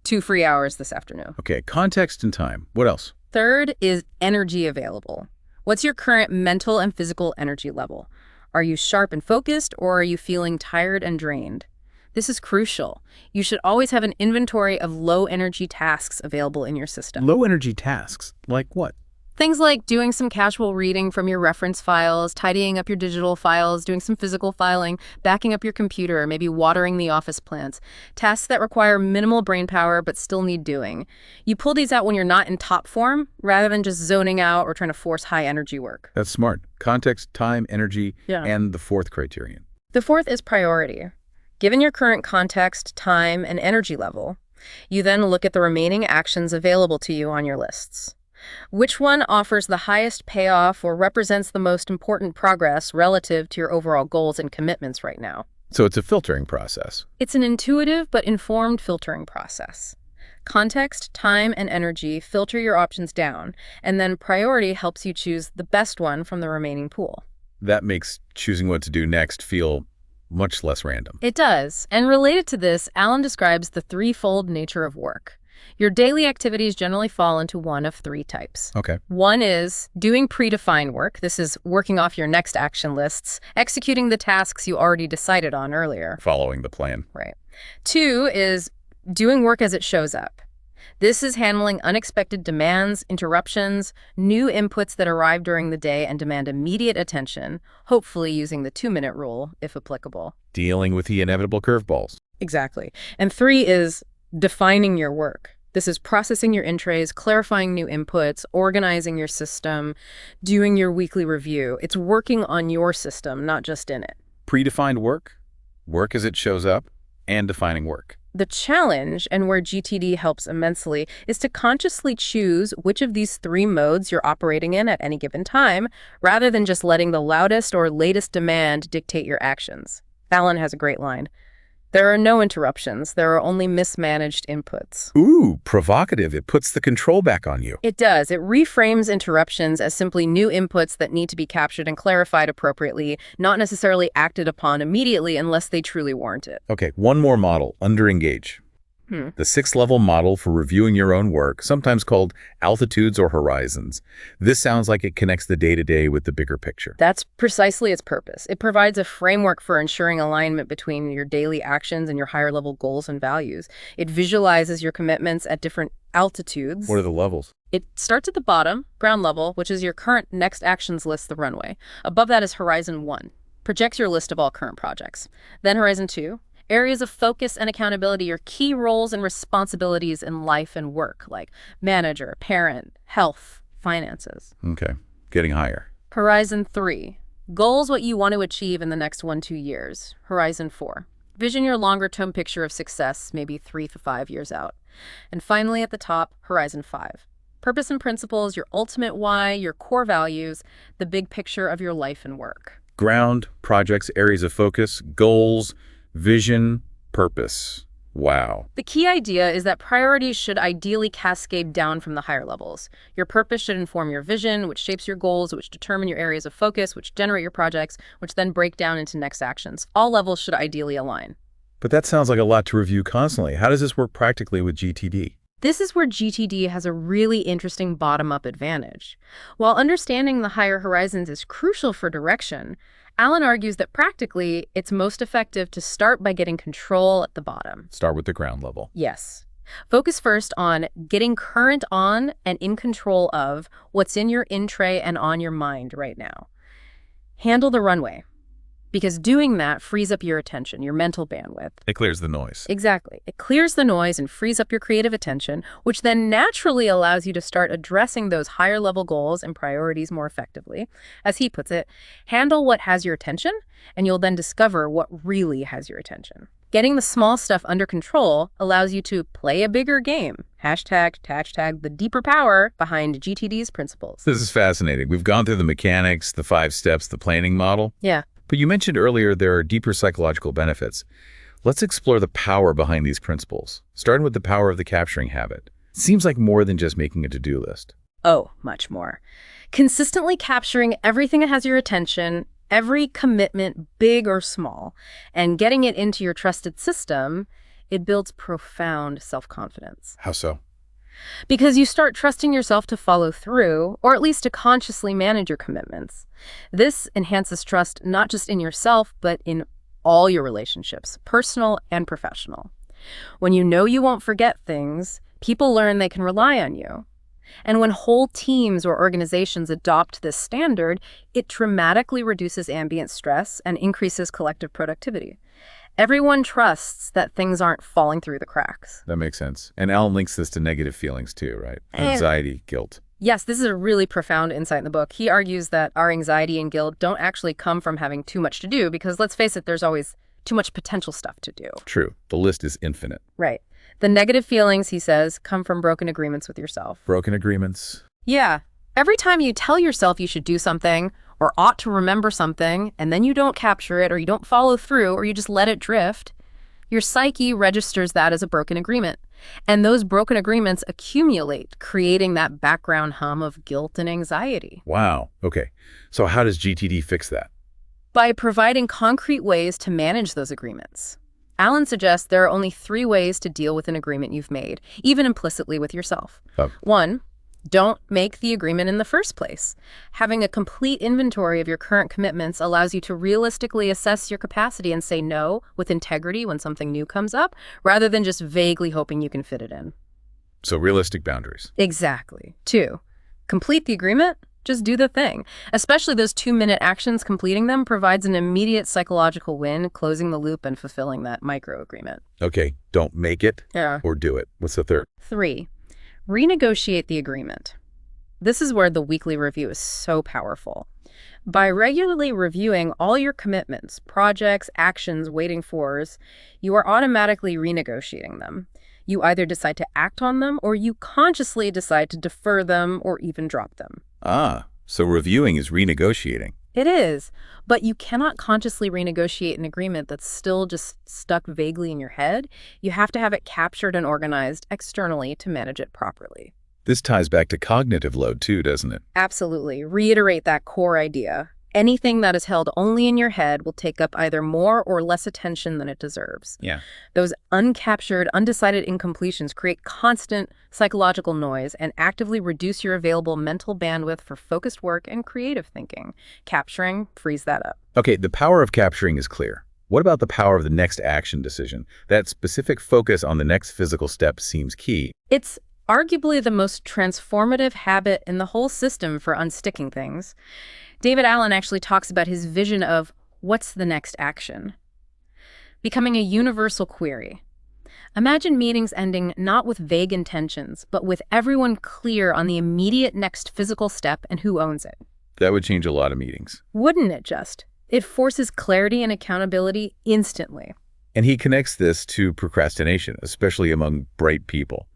2 free hours this afternoon. Okay, context and time. What else? Third is energy available. What's your current mental and physical energy level? Are you sharp and focused, or are you feeling tired and drained? This is crucial. You should always have an inventory of low-energy tasks available in your system. Low-energy tasks? Like what? Things like doing some casual reading from your reference files, tidying up your digital files, doing some physical filing, backing up your computer, maybe watering the office plants. Tasks that require minimal brain power but still need doing. You pull these out when you're not in top form, rather than just zoning out or trying to force high-energy work. That's smart. Context, time, energy, and the 4th criterion. The 4th is priority. Given your current context, time, and energy level, you then look at the remaining actions available to you on your lists. Which one offers the highest payoff or represents the most important progress relative to your overall goals and commitments right now? So it's a filtering process. It's an intuitive but informed filtering process. Context, time, and energy filter your options down, and then priority helps you choose the best one from the remaining pool. That makes choosing what to do next feel much less random. It does. And related to this, Alan describes the 3-fold nature of work. Your daily activities generally fall into one of 3 types. Okay. One is doing predefined work. This is working off your next action lists, executing the tasks you already decided on earlier. Following the plan. Right. 2 is doing work as it shows up. This is handling unexpected demands, interruptions, new inputs that arrive during the day and demand immediate attention, hopefully using the 2-minute rule, if applicable. Dealing with the inevitable curveballs. Exactly. And 3 is defining your work. This is processing your entries, clarifying new inputs, organizing your system, doing your weekly review. It's working on your system, not just in it. Predefined work, work as it shows up, and defining work. The challenge, and where GTD helps immensely, is to consciously choose which of these 3 modes you're operating in at any given time, rather than just letting the loudest or latest demand dictate your actions. Alan has a great line. There are no interruptions. There are only mismanaged inputs. Ooh, provocative. It puts the control back on you. It does. It reframes interruptions as simply new inputs that need to be captured and clarified appropriately, not necessarily acted upon immediately unless they truly warrant it. Okay, one more model, under-engage. The 6th-level model for reviewing your own work, sometimes called altitudes or horizons. This sounds like it connects the day-to-day with the bigger picture. That's precisely its purpose. It provides a framework for ensuring alignment between your daily actions and your higher-level goals and values. It visualizes your commitments at different altitudes. What are the levels? It starts at the bottom, ground level, which is your current next actions list, the runway. Above that is Horizon 1. Projects your list of all current projects. Then Horizon 2. Areas of focus and accountability, your key roles and responsibilities in life and work, like manager, parent, health, finances. Okay, getting higher. Horizon 3. Goals, what you want to achieve in the next 1-2 years. Horizon 4. Vision your longer-term picture of success, maybe 3 to 5 years out. And finally, at the top, Horizon 5. Purpose and principles, your ultimate why, your core values, the big picture of your life and work. Ground, projects, areas of focus, goals, vision, Purpose. Wow. The key idea is that priorities should ideally cascade down from the higher levels. Your purpose should inform your vision, which shapes your goals, which determine your areas of focus, which generate your projects, which then break down into next actions. All levels should ideally align. But that sounds like a lot to review constantly. How does this work practically with GTD? This is where GTD has a really interesting bottom-up advantage. While understanding the higher horizons is crucial for direction, Alan argues that practically, it's most effective to start by getting control at the bottom. Start with the ground level. Yes. Focus first on getting current on and in control of what's in your in-tray and on your mind right now. Handle the runway, because doing that frees up your attention, your mental bandwidth. It clears the noise. Exactly. It clears the noise and frees up your creative attention, which then naturally allows you to start addressing those higher level goals and priorities more effectively. As he puts it, handle what has your attention, and you'll then discover what really has your attention. Getting the small stuff under control allows you to play a bigger game. Hashtag the deeper power behind GTD's principles. This is fascinating. We've gone through the mechanics, the 5 steps, the planning model. Yeah. But you mentioned earlier there are deeper psychological benefits. Let's explore the power behind these principles, starting with the power of the capturing habit. It seems like more than just making a to-do list. Oh, much more. Consistently capturing everything that has your attention, every commitment, big or small, and getting it into your trusted system, it builds profound self-confidence. How so? Because you start trusting yourself to follow through, or at least to consciously manage your commitments. This enhances trust not just in yourself, but in all your relationships, personal and professional. When you know you won't forget things, people learn they can rely on you. And when whole teams or organizations adopt this standard, it dramatically reduces ambient stress and increases collective productivity. Everyone trusts that things aren't falling through the cracks. That makes sense. And Alan links this to negative feelings too, right? Anxiety, guilt. Yes, this is a really profound insight in the book. He argues that our anxiety and guilt don't actually come from having too much to do, because let's face it, there's always too much potential stuff to do. True. The list is infinite. Right. The negative feelings, he says, come from broken agreements with yourself. Broken agreements. Yeah. Every time you tell yourself you should do something or ought to remember something, and then you don't capture it or you don't follow through or you just let it drift, your psyche registers that as a broken agreement. And those broken agreements accumulate, creating that background hum of guilt and anxiety. Wow. Okay. So how does GTD fix that? By providing concrete ways to manage those agreements. Alan suggests there are only 3 ways to deal with an agreement you've made, even implicitly with yourself. 1, don't make the agreement in the first place. Having a complete inventory of your current commitments allows you to realistically assess your capacity and say no with integrity when something new comes up, rather than just vaguely hoping you can fit it in. So realistic boundaries. Exactly. 2, complete the agreement. Just do the thing. Especially those 2-minute actions, completing them provides an immediate psychological win, closing the loop and fulfilling that micro agreement. Okay, don't make it or do it. What's the third? 3, renegotiate the agreement. This is where the weekly review is so powerful. By regularly reviewing all your commitments, projects, actions, waiting fors, you are automatically renegotiating them. You either decide to act on them or you consciously decide to defer them or even drop them. So reviewing is renegotiating. It is, but you cannot consciously renegotiate an agreement that's still just stuck vaguely in your head. You have to have it captured and organized externally to manage it properly. This ties back to cognitive load too, doesn't it? Absolutely. Reiterate that core idea. Anything that is held only in your head will take up either more or less attention than it deserves. Yeah. Those uncaptured, undecided incompletions create constant psychological noise and actively reduce your available mental bandwidth for focused work and creative thinking. Capturing frees that up. Okay, the power of capturing is clear. What about the power of the next action decision? That specific focus on the next physical step seems key. It's arguably the most transformative habit in the whole system for unsticking things. David Allen actually talks about his vision of what's the next action, becoming a universal query. Imagine meetings ending not with vague intentions, but with everyone clear on the immediate next physical step and who owns it. That would change a lot of meetings. Wouldn't it just? It forces clarity and accountability instantly. And he connects this to procrastination, especially among bright people.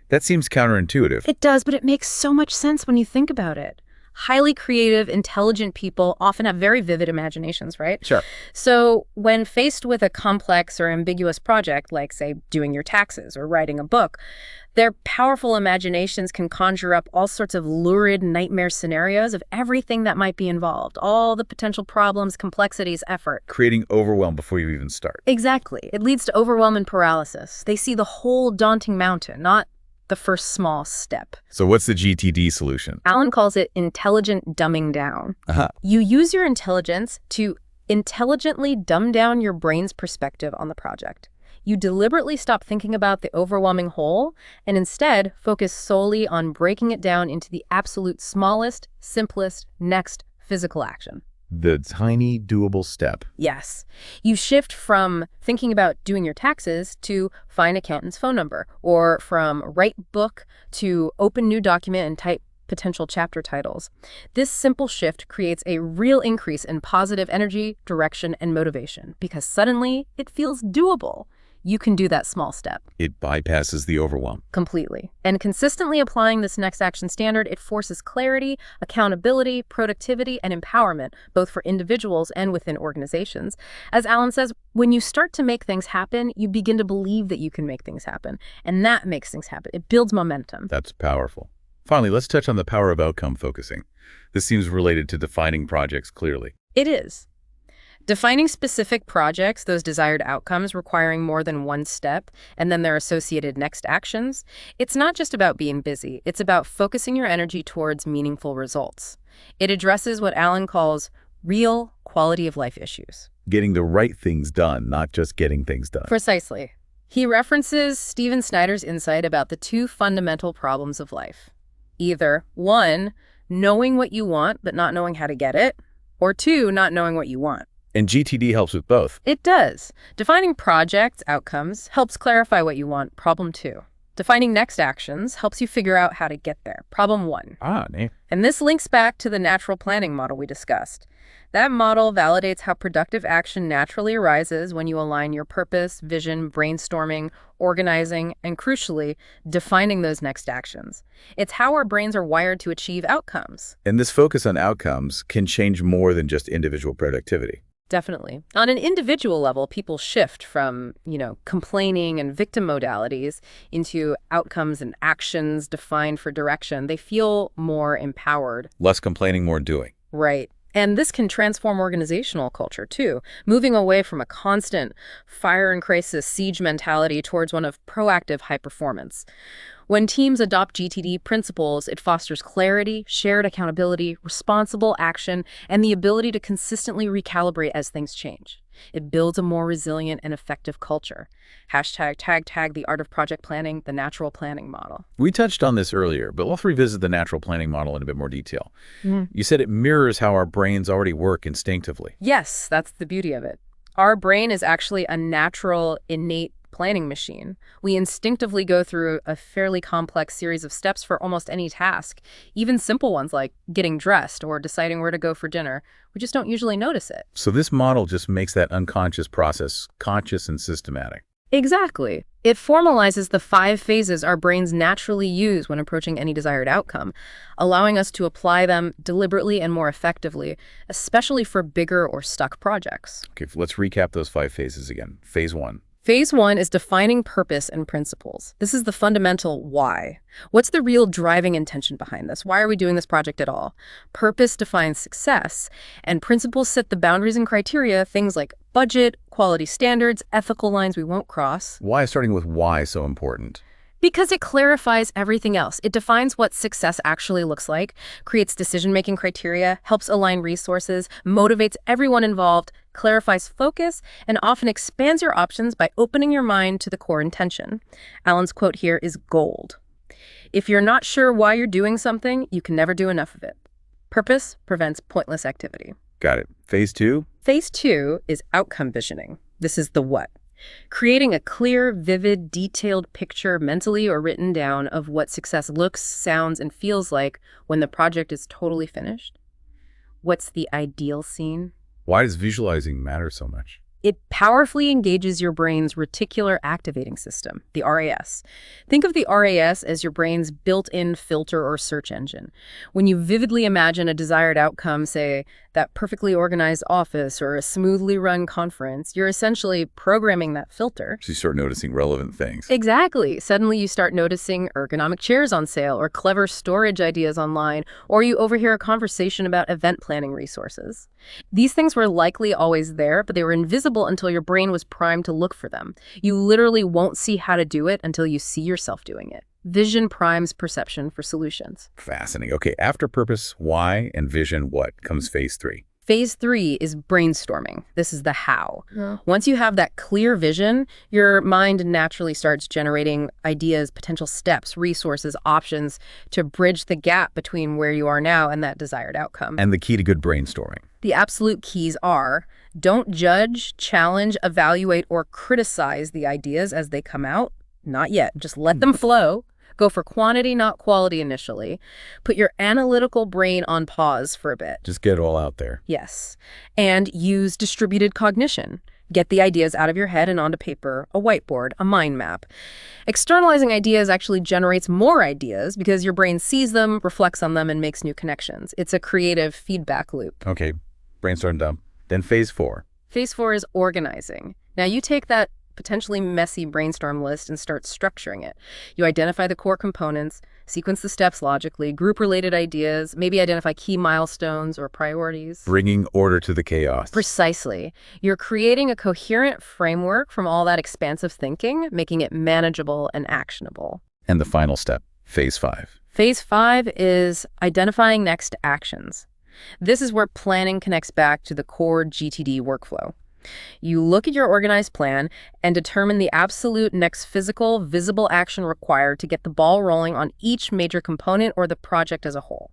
That seems counterintuitive. It does, but it makes so much sense when you think about it. Highly creative, intelligent people often have very vivid imaginations, right? Sure. So when faced with a complex or ambiguous project, like, say, doing your taxes or writing a book, their powerful imaginations can conjure up all sorts of lurid nightmare scenarios of everything that might be involved, all the potential problems, complexities, effort. Creating overwhelm before you even start. Exactly. It leads to overwhelm and paralysis. They see the whole daunting mountain, not the first small step. So what's the GTD solution? Alan calls it intelligent dumbing down. You use your intelligence to intelligently dumb down your brain's perspective on the project. You deliberately stop thinking about the overwhelming whole and instead focus solely on breaking it down into the absolute smallest, simplest, next physical action. The tiny, doable step. Yes. You shift from thinking about doing your taxes to find accountant's phone number, or from write book to open new document and type potential chapter titles. This simple shift creates a real increase in positive energy, direction, and motivation because suddenly it feels doable. You can do that small step. It bypasses the overwhelm. Completely. And consistently applying this next action standard, it forces clarity, accountability, productivity, and empowerment, both for individuals and within organizations. As Alan says, when you start to make things happen, you begin to believe that you can make things happen. And that makes things happen. It builds momentum. That's powerful. Finally, let's touch on the power of outcome focusing. This seems related to defining projects clearly. It is. Defining specific projects, those desired outcomes requiring more than one step, and then their associated next actions, it's not just about being busy. It's about focusing your energy towards meaningful results. It addresses what Alan calls real quality of life issues. Getting the right things done, not just getting things done. Precisely. He references Stephen Snyder's insight about the two fundamental problems of life. Either, one, knowing what you want but not knowing how to get it, or two, not knowing what you want. And GTD helps with both. It does. Defining project outcomes helps clarify what you want, problem 2. Defining next actions helps you figure out how to get there, problem 1. Neat. And this links back to the natural planning model we discussed. That model validates how productive action naturally arises when you align your purpose, vision, brainstorming, organizing, and crucially, defining those next actions. It's how our brains are wired to achieve outcomes. And this focus on outcomes can change more than just individual productivity. Definitely. On an individual level, people shift from, complaining and victim modalities into outcomes and actions defined for direction. They feel more empowered. Less complaining, more doing. Right. And this can transform organizational culture, too, moving away from a constant fire and crisis siege mentality towards one of proactive high performance. When teams adopt GTD principles, it fosters clarity, shared accountability, responsible action, and the ability to consistently recalibrate as things change. It builds a more resilient and effective culture. #tag the art of project planning, the natural planning model. We touched on this earlier, but let's revisit the natural planning model in a bit more detail. You said it mirrors how our brains already work instinctively. Yes, that's the beauty of it. Our brain is actually a natural, innate planning machine. We instinctively go through a fairly complex series of steps for almost any task, even simple ones like getting dressed or deciding where to go for dinner. We just don't usually notice it. So this model just makes that unconscious process conscious and systematic. Exactly. It formalizes the 5 phases our brains naturally use when approaching any desired outcome, allowing us to apply them deliberately and more effectively, especially for bigger or stuck projects. Okay, let's recap those 5 phases again. Phase 1. Phase 1 is defining purpose and principles. This is the fundamental why. What's the real driving intention behind this? Why are we doing this project at all? Purpose defines success, and principles set the boundaries and criteria, things like budget, quality standards, ethical lines we won't cross. Why is starting with why so important? Because it clarifies everything else. It defines what success actually looks like, creates decision-making criteria, helps align resources, motivates everyone involved, clarifies focus, and often expands your options by opening your mind to the core intention. Alan's quote here is gold. If you're not sure why you're doing something, you can never do enough of it. Purpose prevents pointless activity. Got it. Phase 2? Phase 2 is outcome visioning. This is the what. Creating a clear, vivid, detailed picture mentally or written down of what success looks, sounds, and feels like when the project is totally finished. What's the ideal scene? Why does visualizing matter so much? It powerfully engages your brain's reticular activating system, the RAS. Think of the RAS as your brain's built-in filter or search engine. When you vividly imagine a desired outcome, say, that perfectly organized office or a smoothly run conference, you're essentially programming that filter. So you start noticing relevant things. Exactly. Suddenly you start noticing ergonomic chairs on sale or clever storage ideas online, or you overhear a conversation about event planning resources. These things were likely always there, but they were invisible until your brain was primed to look for them. You literally won't see how to do it until you see yourself doing it. Vision primes perception for solutions. Fascinating. Okay, after purpose, why, and vision, what comes phase 3? Phase 3 is brainstorming. This is the how. Yeah. Once you have that clear vision, your mind naturally starts generating ideas, potential steps, resources, options to bridge the gap between where you are now and that desired outcome. And the key to good brainstorming. The absolute keys are: don't judge, challenge, evaluate, or criticize the ideas as they come out. Not yet. Just let them flow. Go for quantity, not quality initially. Put your analytical brain on pause for a bit. Just get it all out there. Yes. And use distributed cognition. Get the ideas out of your head and onto paper, a whiteboard, a mind map. Externalizing ideas actually generates more ideas because your brain sees them, reflects on them, and makes new connections. It's a creative feedback loop. Okay, brainstorm done. Then phase 4. Phase 4 is organizing. Now you take that potentially messy brainstorm list and start structuring it. You identify the core components, sequence the steps logically, group related ideas, maybe identify key milestones or priorities. Bringing order to the chaos. Precisely. You're creating a coherent framework from all that expansive thinking, making it manageable and actionable. And the final step, phase 5. Phase 5 is identifying next actions. This is where planning connects back to the core GTD workflow. You look at your organized plan and determine the absolute next physical, visible action required to get the ball rolling on each major component or the project as a whole.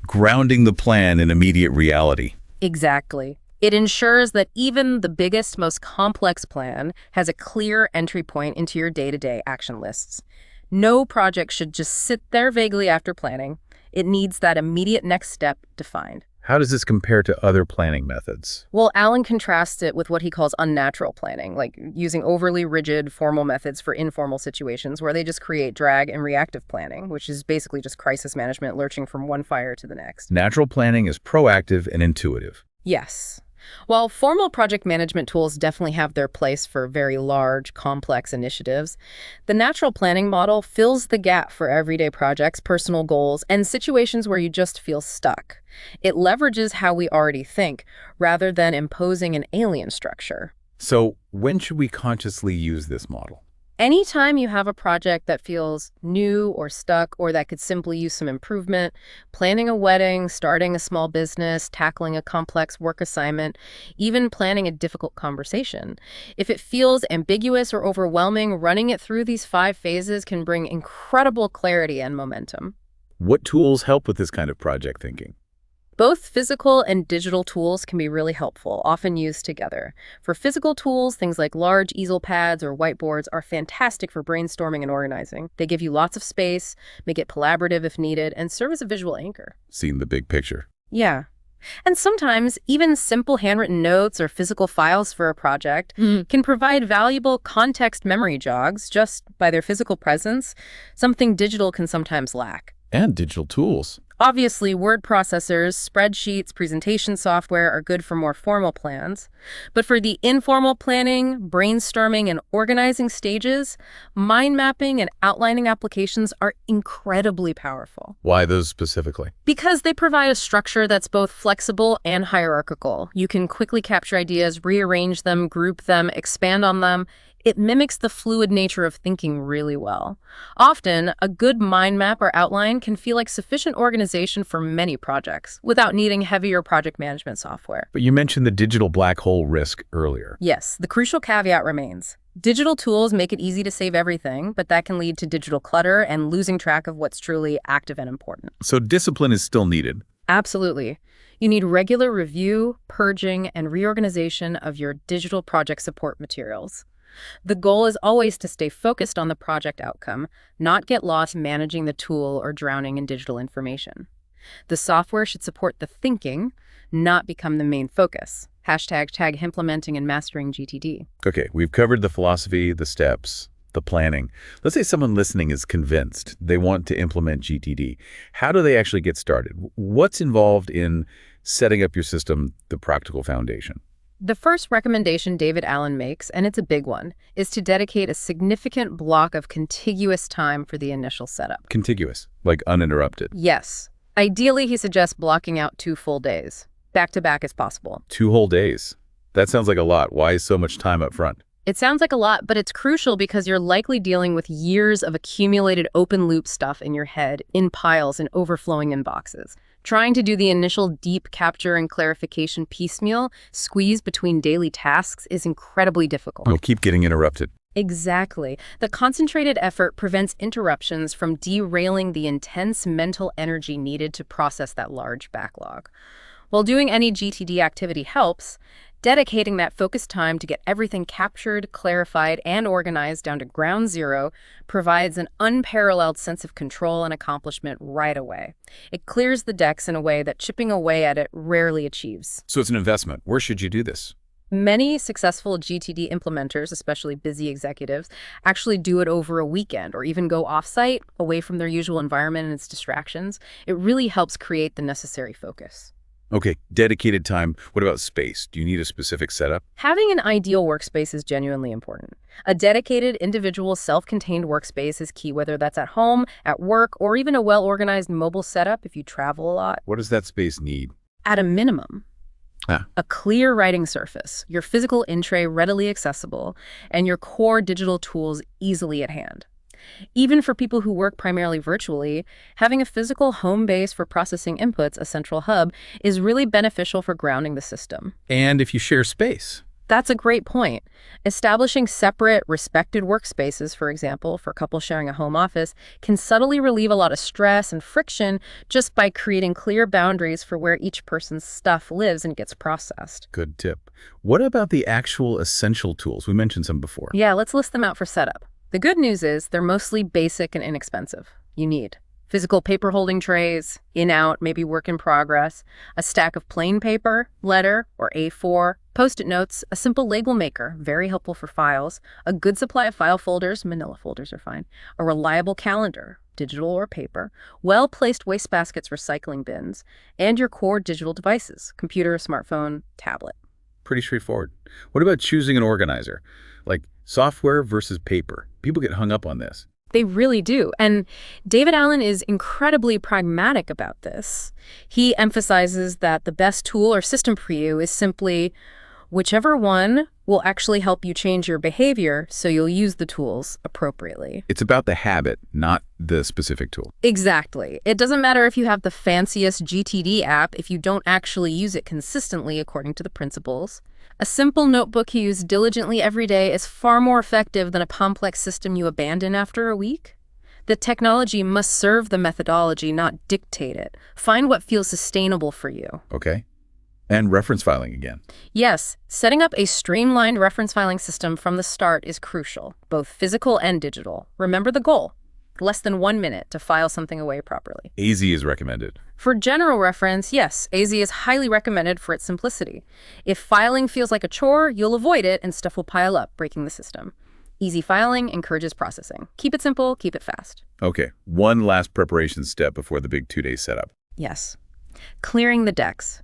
Grounding the plan in immediate reality. Exactly. It ensures that even the biggest, most complex plan has a clear entry point into your day-to-day action lists. No project should just sit there vaguely after planning. It needs that immediate next step defined. How does this compare to other planning methods? Well, Alan contrasts it with what he calls unnatural planning, like using overly rigid formal methods for informal situations where they just create drag and reactive planning, which is basically just crisis management lurching from one fire to the next. Natural planning is proactive and intuitive. Yes. While formal project management tools definitely have their place for very large, complex initiatives, the natural planning model fills the gap for everyday projects, personal goals, and situations where you just feel stuck. It leverages how we already think, rather than imposing an alien structure. So, when should we consciously use this model? Anytime you have a project that feels new or stuck or that could simply use some improvement, planning a wedding, starting a small business, tackling a complex work assignment, even planning a difficult conversation. If it feels ambiguous or overwhelming, running it through these 5 phases can bring incredible clarity and momentum. What tools help with this kind of project thinking? Both physical and digital tools can be really helpful, often used together. For physical tools, things like large easel pads or whiteboards are fantastic for brainstorming and organizing. They give you lots of space, make it collaborative if needed, and serve as a visual anchor. Seeing the big picture. Yeah. And sometimes even simple handwritten notes or physical files for a project can provide valuable context memory jogs just by their physical presence, something digital can sometimes lack. And digital tools. Obviously, word processors, spreadsheets, presentation software are good for more formal plans. But for the informal planning, brainstorming, and organizing stages, mind mapping and outlining applications are incredibly powerful. Why those specifically? Because they provide a structure that's both flexible and hierarchical. You can quickly capture ideas, rearrange them, group them, expand on them. It mimics the fluid nature of thinking really well. Often, a good mind map or outline can feel like sufficient organization for many projects without needing heavier project management software. But you mentioned the digital black hole risk earlier. Yes, the crucial caveat remains. Digital tools make it easy to save everything, but that can lead to digital clutter and losing track of what's truly active and important. So discipline is still needed. Absolutely. You need regular review, purging, and reorganization of your digital project support materials. The goal is always to stay focused on the project outcome, not get lost managing the tool or drowning in digital information. The software should support the thinking, not become the main focus. Tag implementing and mastering GTD. Okay, we've covered the philosophy, the steps, the planning. Let's say someone listening is convinced they want to implement GTD. How do they actually get started? What's involved in setting up your system, the practical foundation? The first recommendation David Allen makes, and it's a big one, is to dedicate a significant block of contiguous time for the initial setup. Contiguous, like uninterrupted. Yes. Ideally, he suggests blocking out 2 full days. Back-to-back as possible. 2 whole days. That sounds like a lot. Why so much time up front? It sounds like a lot, but it's crucial because you're likely dealing with years of accumulated open-loop stuff in your head, in piles and overflowing inboxes. Trying to do the initial deep capture and clarification piecemeal, squeeze between daily tasks, is incredibly difficult. You'll keep getting interrupted. Exactly. The concentrated effort prevents interruptions from derailing the intense mental energy needed to process that large backlog. While doing any GTD activity helps, dedicating that focused time to get everything captured, clarified, and organized down to ground zero provides an unparalleled sense of control and accomplishment right away. It clears the decks in a way that chipping away at it rarely achieves. So it's an investment. Where should you do this? Many successful GTD implementers, especially busy executives, actually do it over a weekend or even go off-site, away from their usual environment and its distractions. It really helps create the necessary focus. Okay, dedicated time. What about space? Do you need a specific setup? Having an ideal workspace is genuinely important. A dedicated, individual, self-contained workspace is key, whether that's at home, at work, or even a well-organized mobile setup if you travel a lot. What does that space need? At a minimum, a clear writing surface, your physical in-tray readily accessible, and your core digital tools easily at hand. Even for people who work primarily virtually, having a physical home base for processing inputs, a central hub, is really beneficial for grounding the system. And if you share space? That's a great point. Establishing separate, respected workspaces, for example, for couples sharing a home office, can subtly relieve a lot of stress and friction just by creating clear boundaries for where each person's stuff lives and gets processed. Good tip. What about the actual essential tools? We mentioned some before. Yeah, let's list them out for setup. The good news is they're mostly basic and inexpensive. You need physical paper holding trays, in-out, maybe work in progress, a stack of plain paper, letter, or A4, Post-it notes, a simple label maker, very helpful for files, a good supply of file folders, manila folders are fine, a reliable calendar, digital or paper, well-placed wastebaskets, recycling bins, and your core digital devices, computer, smartphone, tablet. Pretty straightforward. What about choosing an organizer? Like software versus paper. People get hung up on this. They really do. And David Allen is incredibly pragmatic about this. He emphasizes that the best tool or system for you is simply whichever one will actually help you change your behavior so you'll use the tools appropriately. It's about the habit, not the specific tool. Exactly. It doesn't matter if you have the fanciest GTD app if you don't actually use it consistently according to the principles. A simple notebook you use diligently every day is far more effective than a complex system you abandon after a week. The technology must serve the methodology, not dictate it. Find what feels sustainable for you. Okay. And reference filing again. Yes, setting up a streamlined reference filing system from the start is crucial, both physical and digital. Remember the goal. Less than 1 minute to file something away properly. AZ is recommended. For general reference, yes, AZ is highly recommended for its simplicity. If filing feels like a chore, you'll avoid it and stuff will pile up, breaking the system. Easy filing encourages processing. Keep it simple, keep it fast. Okay, one last preparation step before the big 2-day setup. Yes. Clearing the decks.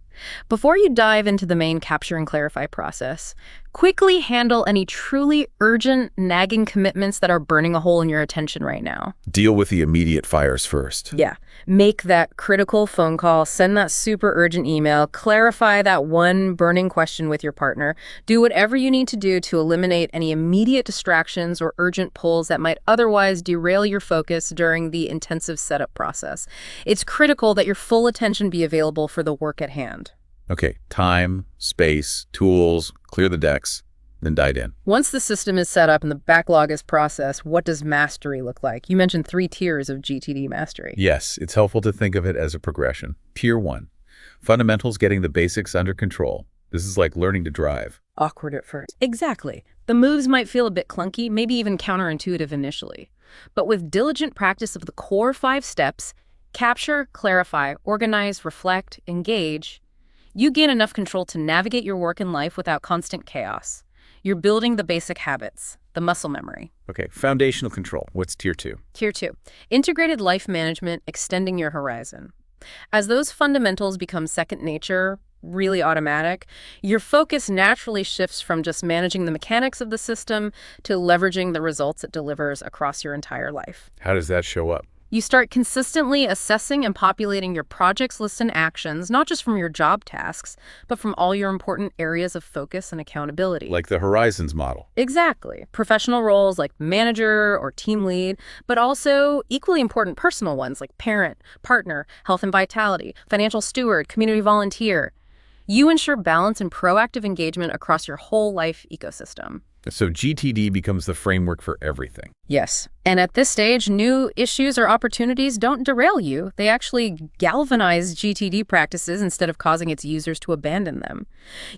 Before you dive into the main capture and clarify process, quickly handle any truly urgent, nagging commitments that are burning a hole in your attention right now. Deal with the immediate fires first. Yeah. Make that critical phone call, send that super urgent email, clarify that one burning question with your partner. Do whatever you need to do to eliminate any immediate distractions or urgent pulls that might otherwise derail your focus during the intensive setup process. It's critical that your full attention be available for the work at hand. Okay, time, space, tools, clear the decks, then dive in. Once the system is set up and the backlog is processed, what does mastery look like? You mentioned 3 tiers of GTD mastery. Yes, it's helpful to think of it as a progression. Tier 1, fundamentals, getting the basics under control. This is like learning to drive. Awkward at first. Exactly. The moves might feel a bit clunky, maybe even counterintuitive initially. But with diligent practice of the core 5 steps, capture, clarify, organize, reflect, engage, You gain enough control to navigate your work and life without constant chaos. You're building the basic habits, the muscle memory. Okay, foundational control. What's tier 2? Tier 2, integrated life management, extending your horizon. As those fundamentals become second nature, really automatic, your focus naturally shifts from just managing the mechanics of the system to leveraging the results it delivers across your entire life. How does that show up? You start consistently assessing and populating your projects, lists, and actions, not just from your job tasks, but from all your important areas of focus and accountability. Like the Horizons model. Exactly. Professional roles like manager or team lead, but also equally important personal ones like parent, partner, health and vitality, financial steward, community volunteer. You ensure balance and proactive engagement across your whole life ecosystem. So GTD becomes the framework for everything. Yes. And at this stage, new issues or opportunities don't derail you. They actually galvanize GTD practices instead of causing its users to abandon them.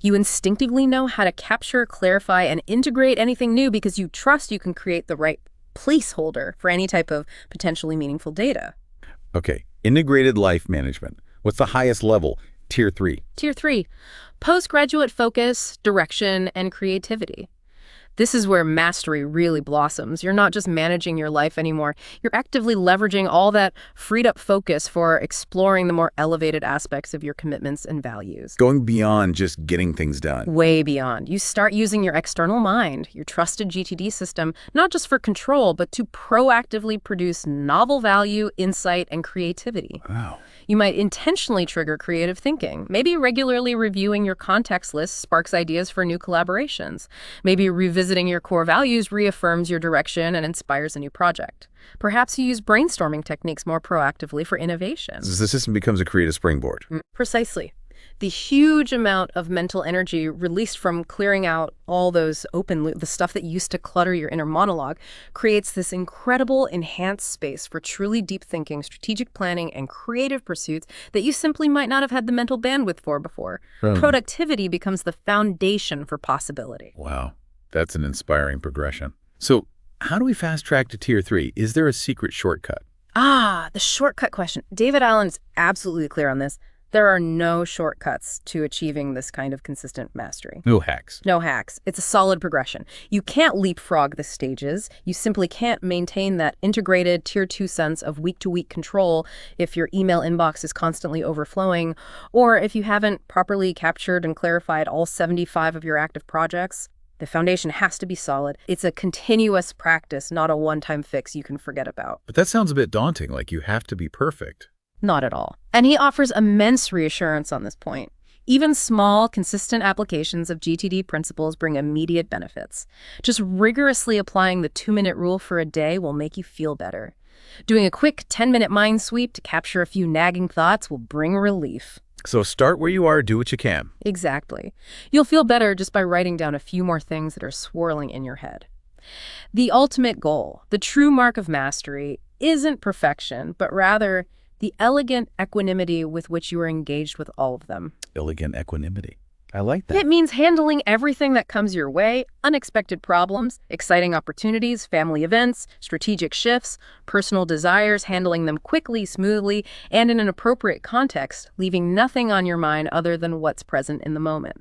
You instinctively know how to capture, clarify, and integrate anything new because you trust you can create the right placeholder for any type of potentially meaningful data. Okay, integrated life management. What's the highest level? Tier 3. Tier 3, postgraduate focus, direction, and creativity. This is where mastery really blossoms. You're not just managing your life anymore. You're actively leveraging all that freed up focus for exploring the more elevated aspects of your commitments and values. Going beyond just getting things done. Way beyond. You start using your external mind, your trusted GTD system, not just for control, but to proactively produce novel value, insight, and creativity. Wow. You might intentionally trigger creative thinking. Maybe regularly reviewing your context list sparks ideas for new collaborations. Maybe revisiting your core values reaffirms your direction and inspires a new project. Perhaps you use brainstorming techniques more proactively for innovation. The system becomes a creative springboard. Precisely. The huge amount of mental energy released from clearing out all those open loop, the stuff that used to clutter your inner monologue, creates this incredible enhanced space for truly deep thinking, strategic planning, and creative pursuits that you simply might not have had the mental bandwidth for before. Productivity becomes the foundation for possibility. Wow, that's an inspiring progression. So how do we fast track to tier 3? Is there a secret shortcut? The shortcut question. David Allen is absolutely clear on this. There are no shortcuts to achieving this kind of consistent mastery. No hacks. No hacks. It's a solid progression. You can't leapfrog the stages. You simply can't maintain that integrated tier 2 sense of week-to-week control if your email inbox is constantly overflowing, or if you haven't properly captured and clarified all 75 of your active projects. The foundation has to be solid. It's a continuous practice, not a one-time fix you can forget about. But that sounds a bit daunting, like you have to be perfect. Not at all. And he offers immense reassurance on this point. Even small, consistent applications of GTD principles bring immediate benefits. Just rigorously applying the 2-minute rule for a day will make you feel better. Doing a quick 10-minute mind sweep to capture a few nagging thoughts will bring relief. So start where you are, do what you can. Exactly. You'll feel better just by writing down a few more things that are swirling in your head. The ultimate goal, the true mark of mastery, isn't perfection, but rather the elegant equanimity with which you are engaged with all of them. Elegant equanimity. I like that. It means handling everything that comes your way, unexpected problems, exciting opportunities, family events, strategic shifts, personal desires, handling them quickly, smoothly, and in an appropriate context, leaving nothing on your mind other than what's present in the moment.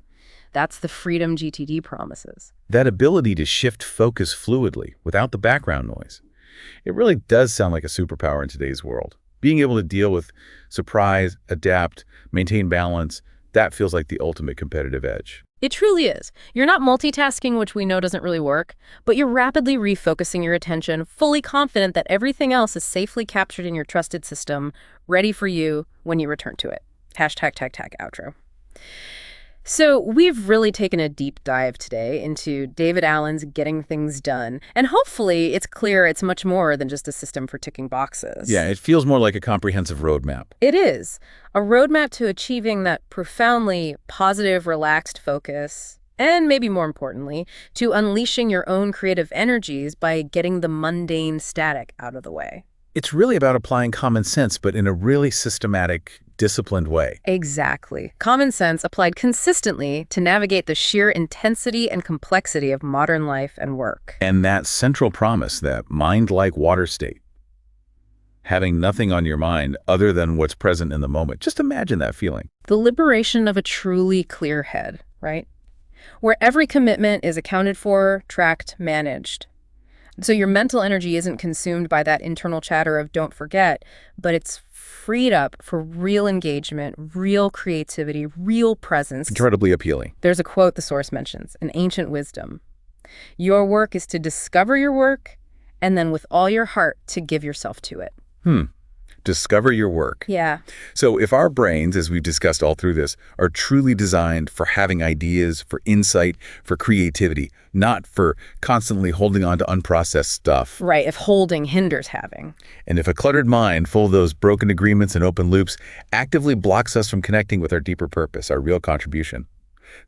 That's the freedom GTD promises. That ability to shift focus fluidly without the background noise. It really does sound like a superpower in today's world. Being able to deal with surprise, adapt, maintain balance, that feels like the ultimate competitive edge. It truly is. You're not multitasking, which we know doesn't really work, but you're rapidly refocusing your attention, fully confident that everything else is safely captured in your trusted system, ready for you when you return to it. Hashtag outro. So we've really taken a deep dive today into David Allen's Getting Things Done, and hopefully it's clear it's much more than just a system for ticking boxes. Yeah, it feels more like a comprehensive roadmap. It is. A roadmap to achieving that profoundly positive, relaxed focus, and maybe more importantly, to unleashing your own creative energies by getting the mundane static out of the way. It's really about applying common sense, but in a really systematic, disciplined way. Exactly. Common sense applied consistently to navigate the sheer intensity and complexity of modern life and work. And that central promise, that mind like water state, having nothing on your mind other than what's present in the moment. Just imagine that feeling. The liberation of a truly clear head, right? Where every commitment is accounted for, tracked, managed. So your mental energy isn't consumed by that internal chatter of don't forget, but it's freed up for real engagement, real creativity, real presence. Incredibly appealing. There's a quote the source mentions, an ancient wisdom. Your work is to discover your work, and then with all your heart to give yourself to it. Discover your work. Yeah. So if our brains, as we've discussed all through this, are truly designed for having ideas, for insight, for creativity, not for constantly holding on to unprocessed stuff. Right, if holding hinders having. And if a cluttered mind full of those broken agreements and open loops actively blocks us from connecting with our deeper purpose, our real contribution,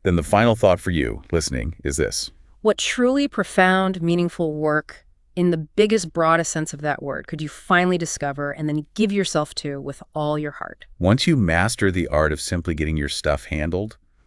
then the final thought for you, listening, is this. What truly profound, meaningful work, in the biggest, broadest sense of that word, could you finally discover and then give yourself to with all your heart? Once you master the art of simply getting your stuff handled,